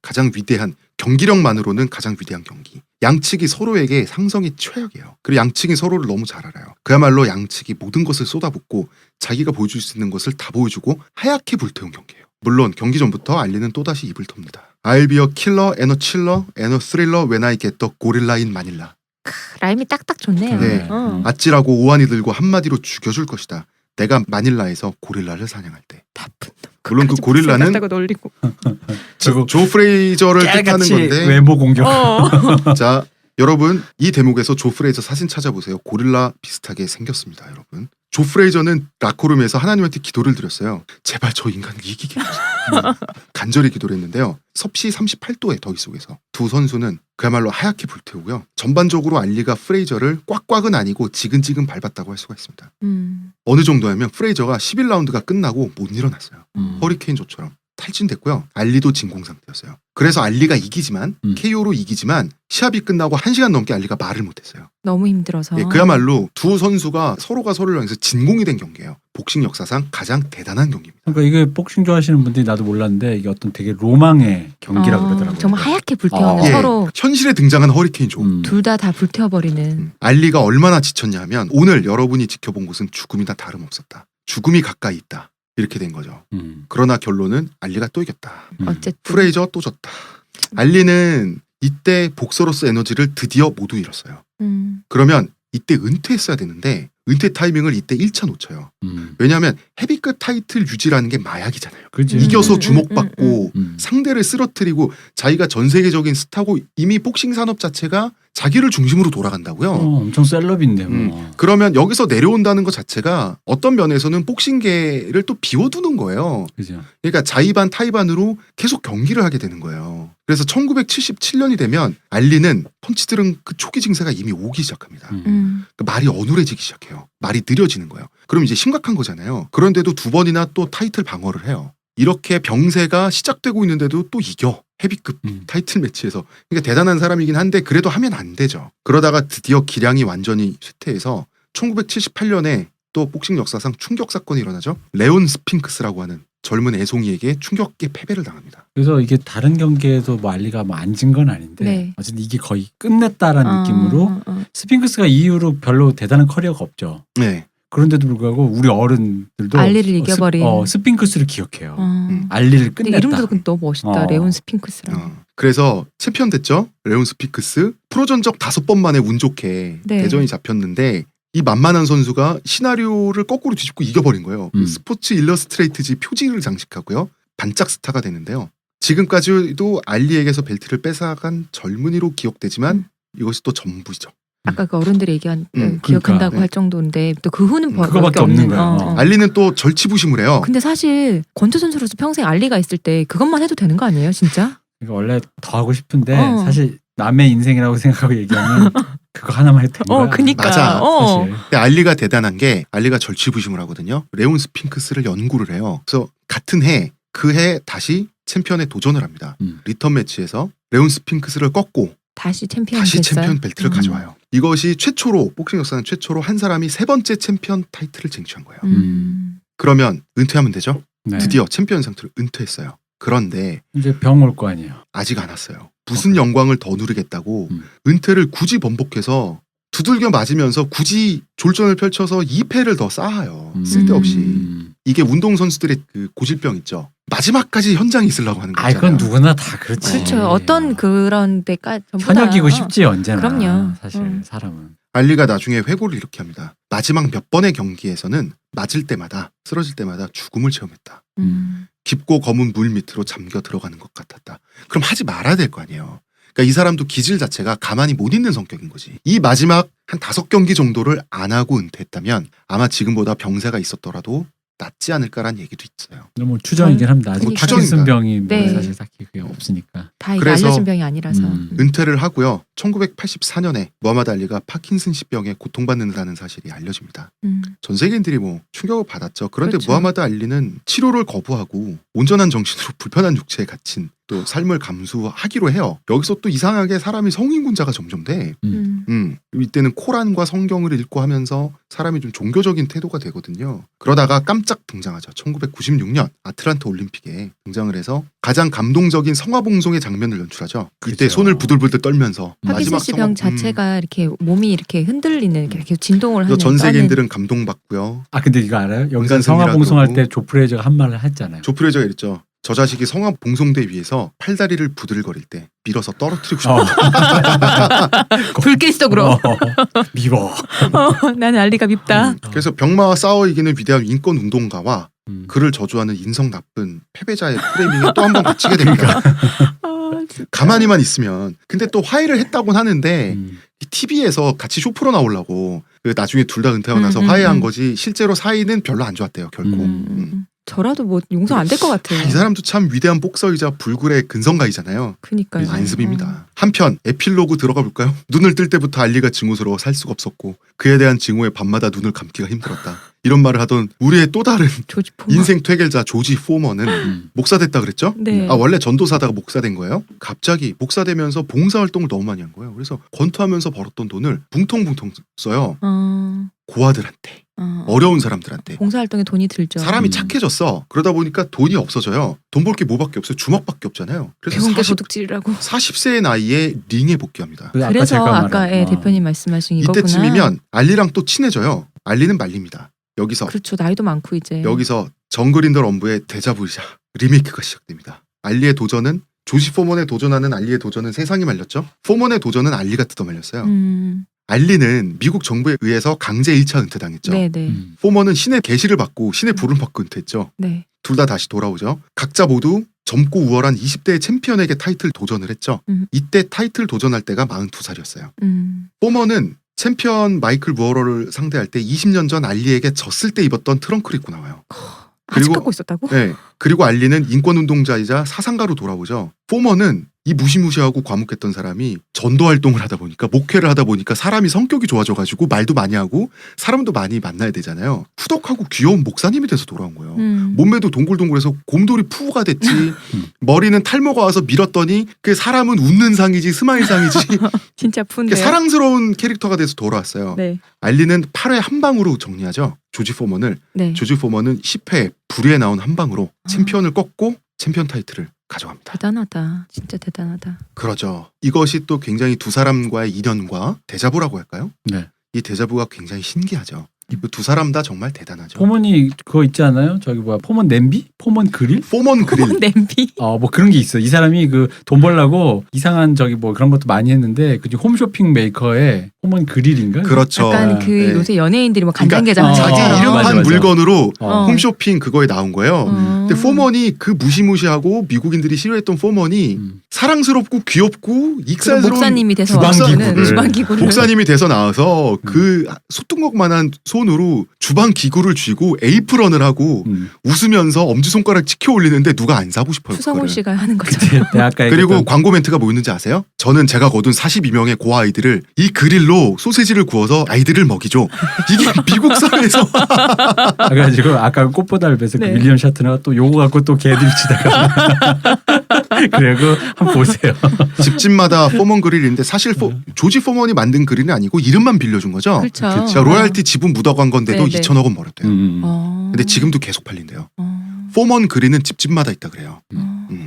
가장 위대한 경기력만으로는 가장 위대한 경기. 양측이 서로에게 상성이 최악이에요. 그리고 양측이 서로를 너무 잘 알아요. 그야말로 양측이 모든 것을 쏟아붓고 자기가 보여줄 수 있는 것을 다 보여주고 하얗게 불태운 경기예요. 물론 경기 전부터 알리는 또다시 입을 텁니다. I'll be a killer and a chiller and a thriller when I get the gorilla in Manila. 라임이 딱딱 좋네요. 네. 아찔하고 오한이 들고 한마디로 죽여줄 것이다. 내가 마닐라에서 고릴라를 사냥할 때. 나쁜 놈. 물론 그 고릴라는 놀리고. 조 프레이저를 뜻하는 깨알같이 건데. 외모 공격. 자, 여러분 이 대목에서 조 프레이저 사진 찾아보세요. 고릴라 비슷하게 생겼습니다, 여러분. 조 프레이저는 라코룸에서 하나님한테 기도를 드렸어요. 제발 저 인간을 이기게 해주세요. 간절히 기도를 했는데요. 섭씨 38도의 더위 속에서 두 선수는 그야말로 하얗게 불태우고요. 전반적으로 알리가 프레이저를 꽉꽉은 아니고 지근지근 밟았다고 할 수가 있습니다. 어느 정도냐면 프레이저가 11라운드가 끝나고 못 일어났어요. 허리케인조처럼. 탈진됐고요. 알리도 진공 상태였어요. 그래서 알리가 이기지만 KO로 이기지만 시합이 끝나고 1시간 넘게 알리가 말을 못했어요. 너무 힘들어서. 예, 그야말로 두 선수가 서로가 서로를 향해서 진공이 된 경기예요. 복싱 역사상 가장 대단한 경기입니다. 그러니까 이게 복싱 좋아하시는 분들이 나도 몰랐는데 이게 어떤 되게 로망의 경기라 그러더라고요. 정말 하얗게 불태우는 예, 서로 현실에 등장한 허리케인 조. 둘 다 불태워버리는. 알리가 얼마나 지쳤냐 하면 오늘 여러분이 지켜본 곳은 죽음이나 다름없었다. 죽음이 가까이 있다. 이렇게 된 거죠. 그러나 결론은 알리가 또 이겼다. 어쨌든. 프레이저 또 졌다. 알리는 이때 복서로서 에너지를 드디어 모두 잃었어요. 그러면 이때 은퇴했어야 되는데 은퇴 타이밍을 이때 1차 놓쳐요. 왜냐하면 헤비급 타이틀 유지라는 게 마약이잖아요. 그치. 이겨서 주목받고 상대를 쓰러뜨리고 자기가 전 세계적인 스타고 이미 복싱 산업 자체가 자기를 중심으로 돌아간다고요. 엄청 셀럽인데 뭐. 그러면 여기서 내려온다는 것 자체가 어떤 면에서는 복싱계를 또 비워두는 거예요. 그죠. 그러니까 자의반 타의반으로 계속 경기를 하게 되는 거예요. 그래서 1977년이 되면 알리는 펀치들은 그 초기 증세가 이미 오기 시작합니다. 그러니까 말이 어눌해지기 시작해요. 말이 느려지는 거예요. 그럼 이제 심각한 거잖아요. 그런데도 두 번이나 또 타이틀 방어를 해요. 이렇게 병세가 시작되고 있는데도 또 이겨. 헤비급 타이틀 매치에서. 그러니까 대단한 사람이긴 한데 그래도 하면 안 되죠. 그러다가 드디어 기량이 완전히 쇠퇴해서 1978년에 또 복싱 역사상 충격 사건이 일어나죠. 레온 스핑크스라고 하는 젊은 애송이에게 충격의 패배를 당합니다. 그래서 이게 다른 경기에도 뭐 알리가 뭐 안 진 건 아닌데 네. 어쨌든 이게 거의 끝냈다라는 느낌으로 스핑크스가 이후로 별로 대단한 커리어가 없죠. 네. 그런데도 불구하고 우리 어른들도 알리를 이겨버린. 스핑크스를 기억해요. 알리를 끝냈다. 이름도 너무 멋있다. 레온 스핑크스랑. 그래서 챔피언 됐죠. 레온 스핑크스. 프로 전적 5번 만에 운 좋게 네. 대전이 잡혔는데 이 만만한 선수가 시나리오를 거꾸로 뒤집고 이겨버린 거예요. 스포츠 일러스트레이트지 표지를 장식하고요. 반짝 스타가 되는데요. 지금까지도 알리에게서 벨트를 뺏어간 젊은이로 기억되지만 이것이 또 전부죠. 아까 그 어른들이 얘기한 그러니까. 기억한다고 네. 할 정도인데 또 그 후는 그거밖에 없는 거야. 알리는 또 절치부심을 해요. 근데 사실 권투 선수로서 평생 알리가 있을 때 그것만 해도 되는 거 아니에요, 진짜? 그러니까 원래 더 하고 싶은데 어. 사실 남의 인생이라고 생각하고 얘기하면 그거 하나만 해도 되는 거야. 그니까. 맞아. 사실. 근데 알리가 대단한 게 알리가 절치부심을 하거든요. 레온 스핑크스를 연구를 해요. 그래서 같은 해 그 해 다시 챔피언에 도전을 합니다. 리턴 매치에서 레온 스핑크스를 꺾고 다시 챔피언 다시 됐어요? 챔피언 벨트를 가져와요. 이것이 최초로 복싱 역사는 최초로 한 사람이 3번째 챔피언 타이틀을 쟁취한 거예요. 그러면 은퇴하면 되죠? 네. 드디어 챔피언 상태를 은퇴했어요. 그런데 이제 병 올 거 아니에요. 아직 안 왔어요. 무슨 영광을 더 누리겠다고 은퇴를 굳이 번복해서 두들겨 맞으면서 굳이 졸전을 펼쳐서 2패를 더 쌓아요. 쓸데없이. 이게 운동선수들의 그 고질병 있죠. 마지막까지 현장에 있으려고 하는 거잖아요. 그건 누구나 다 그렇지. 그렇죠. 어떤 그런 데까지 전부 다. 현역이고 싶지 언제나. 그럼요. 사실 사람은. 알리가 나중에 회고를 이렇게 합니다. 마지막 몇 번의 경기에서는 맞을 때마다 쓰러질 때마다 죽음을 체험했다. 깊고 검은 물 밑으로 잠겨 들어가는 것 같았다. 그럼 하지 말아야 될 거 아니에요. 그러니까 이 사람도 기질 자체가 가만히 못 있는 성격인 거지. 이 마지막 한 5경기 정도를 안 하고 은퇴했다면 아마 지금보다 병세가 있었더라도 낫지 않을까라는 얘기도 있어요. 뭐 추정이긴 합니다. 아직 뭐 추정입니다. 파킨슨병이 뭐 네. 사실 딱히 그게 없으니까. 다 이게 그래서- 알려진 병이 아니라서. 은퇴를 하고요. 1984년에 무하마드 알리가 파킨슨십병에 고통받는다는 사실이 알려집니다. 전 세계인들이 뭐 충격을 받았죠. 그런데 그렇죠. 무하마드 알리는 치료를 거부하고 온전한 정신으로 불편한 육체에 갇힌 또 삶을 감수하기로 해요. 여기서 또 이상하게 사람이 성인군자가 점점 돼. 이때는 코란과 성경을 읽고 하면서 사람이 좀 종교적인 태도가 되거든요. 그러다가 깜짝 등장하죠. 1996년 아틀란타 올림픽에 등장을 해서 가장 감동적인 성화봉송의 장면을 연출하죠. 이때 그죠. 손을 부들부들 떨면서 마지막 파킨슨 병 자체가 이렇게 몸이 이렇게 흔들리는 이렇게 진동을 그래서 하는. 전 떠는- 세계인들은 감동받고요. 아 근데 이거 알아요? 여기서 인간 성화봉송할 승리라고. 때 조프레이저가 한 말을 했잖아요. 조프레저가 이랬죠. 저 자식이 성화봉송대 위에서 팔다리를 부들거릴 때 밀어서 떨어뜨리고 싶어. 불길속으로. 미워. 나는 알리가 밉다. 그래서 병마와 싸워 이기는 위대한 인권 운동가와 음. 그를 저주하는 인성 나쁜 패배자의 프레이밍에 또 한 번 갇히게 됩니다. 가만히만 있으면. 근데 또 화해를 했다고는 하는데 TV에서 같이 쇼프로 나오려고 그 나중에 둘 다 은퇴하고 나서 화해한 거지 실제로 사이는 별로 안 좋았대요. 결코. 저라도 뭐 용서 안 될 것 같아요. 이 사람도 참 위대한 복서이자 불굴의 근성가이잖아요. 그니까요. 안습입니다. 한편 에필로그 들어가 볼까요? 눈을 뜰 때부터 알리가 증오스러워 살 수가 없었고 그에 대한 증오에 밤마다 눈을 감기가 힘들었다. 이런 말을 하던 우리의 또 다른 조지 포먼. 인생 퇴계자 조지 포먼은 목사됐다 그랬죠? 네. 아 원래 전도사다가 목사된 거예요? 갑자기 목사되면서 봉사활동을 너무 많이 한 거예요. 그래서 권투하면서 벌었던 돈을 붕통붕통 써요. 고아들한테, 어려운 사람들한테. 봉사활동에 돈이 들죠. 사람이 착해졌어. 그러다 보니까 돈이 없어져요. 돈 벌 게 뭐밖에 없어요. 주먹밖에 없잖아요. 그래서 배운 게 도둑질이라고. 40세의 나이에 링에 복귀합니다. 그래서 제가 아까 말한, 대표님 말씀하신 이거구나. 이때쯤이면 알리랑 또 친해져요. 알리는 말립니다. 여기서 그렇죠. 나이도 많고 이제. 여기서 정글인더 럼브의 데자부이자 리메이크가 시작됩니다. 알리의 도전은 조시 포먼에 도전하는 알리의 도전은 세상이 말렸죠. 포먼의 도전은 알리가 뜯어말렸어요. 알리는 미국 정부에 의해서 강제 1차 은퇴당했죠. 네네. 포먼은 신의 계시를 받고 신의 부름을 받고 은퇴했죠. 네. 둘 다 다시 돌아오죠. 각자 모두 젊고 우월한 20대의 챔피언에게 타이틀 도전을 했죠. 이때 타이틀 도전할 때가 42살이었어요. 포먼은 챔피언 마이클 무어러를 상대할 때 20년 전 알리에게 졌을 때 입었던 트렁크를 입고 나와요. 아직 그리고- 갖고 있었다고? 네. 그리고 알리는 인권운동자이자 사상가로 돌아오죠. 포먼은 이 무시무시하고 과묵했던 사람이 전도 활동을 하다 보니까 목회를 하다 보니까 사람이 성격이 좋아져가지고 말도 많이 하고 사람도 많이 만나야 되잖아요. 후덕하고 귀여운 목사님이 돼서 돌아온 거예요. 몸매도 동글동글해서 곰돌이 푸우가 됐지. 머리는 탈모가 와서 밀었더니 그 사람은 웃는 상이지 스마일 상이지. 진짜 푼데. 사랑스러운 캐릭터가 돼서 돌아왔어요. 네. 알리는 8회 한 방으로 정리하죠. 조지 포먼을. 네. 조지 포먼은 10회 불의에 나온 한 방으로 챔피언을 꺾고 챔피언 타이틀을 가져갑니다. 대단하다. 진짜 대단하다. 그러죠. 이것이 또 굉장히 두 사람과의 인연과 데자부라고 할까요? 네. 이 데자부가 굉장히 신기하죠. 이 두 사람 다 정말 대단하죠. 포먼이 그거 있지 않아요? 저기 뭐야 포먼 냄비? 포먼 그릴? 포먼 그릴. 냄비. 뭐 그런 게 있어. 이 사람이 그 돈 벌려고 이상한 저기 뭐 그런 것도 많이 했는데 그 홈쇼핑 메이커에 포먼 그릴인가? 그렇죠. 약간 그 네. 요새 연예인들이 뭐 그러니까 간장게장 자기 하는 이름 맞아, 판 맞아. 물건으로 어. 홈쇼핑 그거에 나온 거예요. 근데 포먼이 그 무시무시하고 미국인들이 싫어했던 포먼이 사랑스럽고 귀엽고 익살스러운 목사님이 돼서 주방기구를. 와서는 주방기구를 목사님이 돼서 나와서 그 소뚜껑만한 손으로 주방 기구를 쥐고 에이프런을 하고 웃으면서 엄지손가락 치켜 올리는데 누가 안 사고 싶어요. 추성훈 그거를. 씨가 하는 거죠. 내가 아까 그리고 얘기했던 광고 멘트가 뭐였는지 아세요? 저는 제가 거둔 42명의 고 아이들을 이 그릴로 소세지를 구워서 아이들을 먹이죠. 이게 미국 사회에서 그래가지고 아까 꽃보다 alb에서 네. 그 윌리엄 샤트너가 또 요거 갖고 또 개들 치다가 그리고 한번 보세요. 집집마다 포먼 그릴인데 사실 조지 포먼이 만든 그릴은 아니고 이름만 빌려준 거죠. 그렇죠. 제가 로얄티 지분 묻어간 건데도 네, 네. 2천억 원 벌었대요. 근데 지금도 계속 팔린대요. 포먼 그릴은 집집마다 있다 그래요.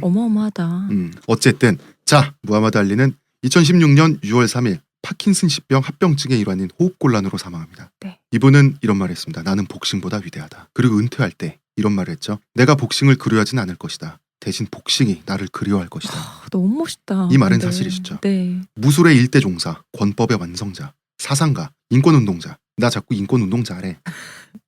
어마어마하다. 어쨌든 자 무하마드 알리는 2016년 6월 3일 파킨슨십병 합병증의 일환인 호흡곤란으로 사망합니다. 네. 이분은 이런 말을 했습니다. 나는 복싱보다 위대하다. 그리고 은퇴할 때 이런 말을 했죠. 내가 복싱을 그리워하진 않을 것이다. 대신 복싱이 나를 그리워할 것이다. 너무 멋있다. 이 말은 네. 사실이시죠. 네. 무술의 일대 종사, 권법의 완성자, 사상가, 인권운동자. 나 자꾸 인권운동자래.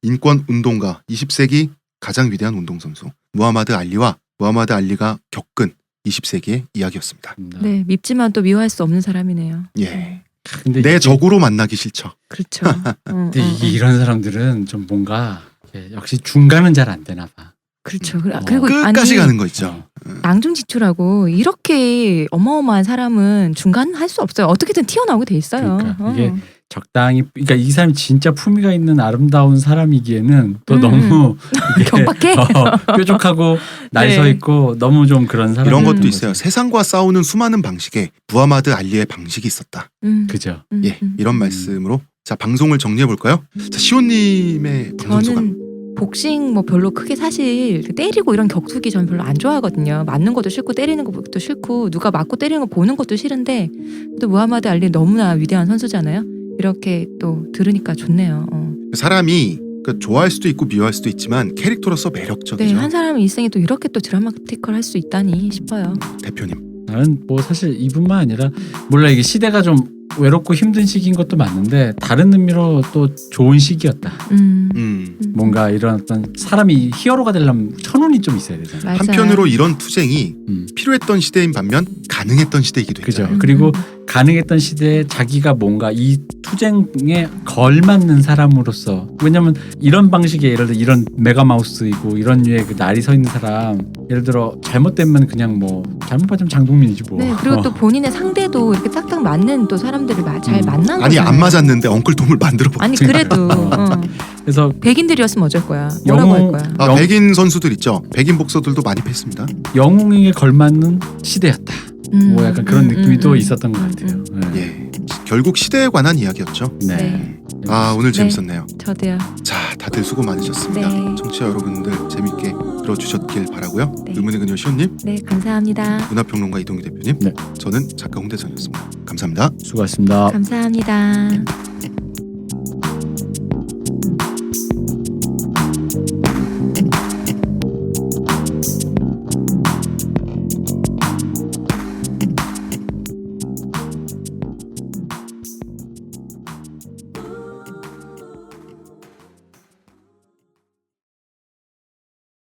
인권운동가, 20세기 가장 위대한 운동선수 무하마드 알리와 무하마드 알리가 겪은 20세기의 이야기였습니다. 네, 밉지만 또 미워할 수 없는 사람이네요. 예. 근데 내 이게- 적으로 만나기 싫죠. 그렇죠. 근데 이게 이런 사람들은 좀 뭔가 역시 중간은 잘 안 되나 봐. 그렇죠. 그리고 끝까지 아니, 가는 거 있죠. 낭중지추라고 이렇게 어마어마한 사람은 중간 할 수 없어요. 어떻게든 튀어나오게 돼 있어요. 그러니까 이게 적당히 그러니까 이 사람이 진짜 품위가 있는 아름다운 사람이기에는 또 너무 이게 경박해? 뾰족하고 날 서 네. 있고 너무 좀 그런 사람 이런 것도 있어요. 세상과 싸우는 수많은 방식에 무하마드 알리의 방식이 있었다. 그죠. 예, 이런 말씀으로 자 방송을 정리해 볼까요? 자 시온님의 방송 소감. 저는 복싱 뭐 별로 크게 사실 때리고 이런 격투기 저는 별로 안 좋아하거든요. 맞는 것도 싫고 때리는 것도 싫고 누가 맞고 때리는 거 보는 것도 싫은데 또 무하마드 알리 너무나 위대한 선수잖아요. 이렇게 또 들으니까 좋네요. 사람이 그러니까 좋아할 수도 있고 미워할 수도 있지만 캐릭터로서 네, 매력적이죠. 한 사람의 일생이 또 이렇게 또 드라마티컬 할 수 있다니 싶어요. 대표님. 나는 뭐 사실 이뿐만 아니라 몰라 이게 시대가 좀 외롭고 힘든 시기인 것도 맞는데 다른 의미로 또 좋은 시기였다. 뭔가 이런 어떤 사람이 히어로가 되려면 천운이 좀 있어야 되잖아요. 맞아요. 한편으로 이런 투쟁이 음. 필요했던 시대인 반면 가능했던 시대이기도 그죠. 했잖아요. 그리고 가능했던 시대에 자기가 뭔가 이 투쟁에 걸맞는 사람으로서 왜냐면 이런 방식의 예를 들어 이런 메가마우스이고 이런 류의 그 날이 서 있는 사람 예를 들어 잘못되면 그냥 뭐 잘못 받으면 장동민이지 뭐. 네, 그리고 또 본인의 상대도 이렇게 딱딱 맞는 또 사람들을 잘 만난 아니 거잖아요. 안 맞았는데 엉클톰을 만들어 버. 아니 그래도 그래서 백인들이었으면 어쩔 거야. 뭐라고 할 거야. 아, 백인 선수들 있죠. 백인 복서들도 많이 팼습니다. 영웅에게 걸맞는 시대였다. 뭐 약간 그런 느낌이 또 있었던 것 같아요. 네. 예, 결국 시대에 관한 이야기였죠. 네. 네. 아 오늘 네. 재밌었네요. 저도요. 자 다들 수고 많으셨습니다. 네. 청취자 여러분들 재밌게 들어주셨길 바라고요. 네. 의문의 그녀 시온님, 네, 감사합니다. 문화평론가 이동규 대표님, 네. 저는 작가 홍대선이었습니다. 감사합니다. 수고하셨습니다. 감사합니다.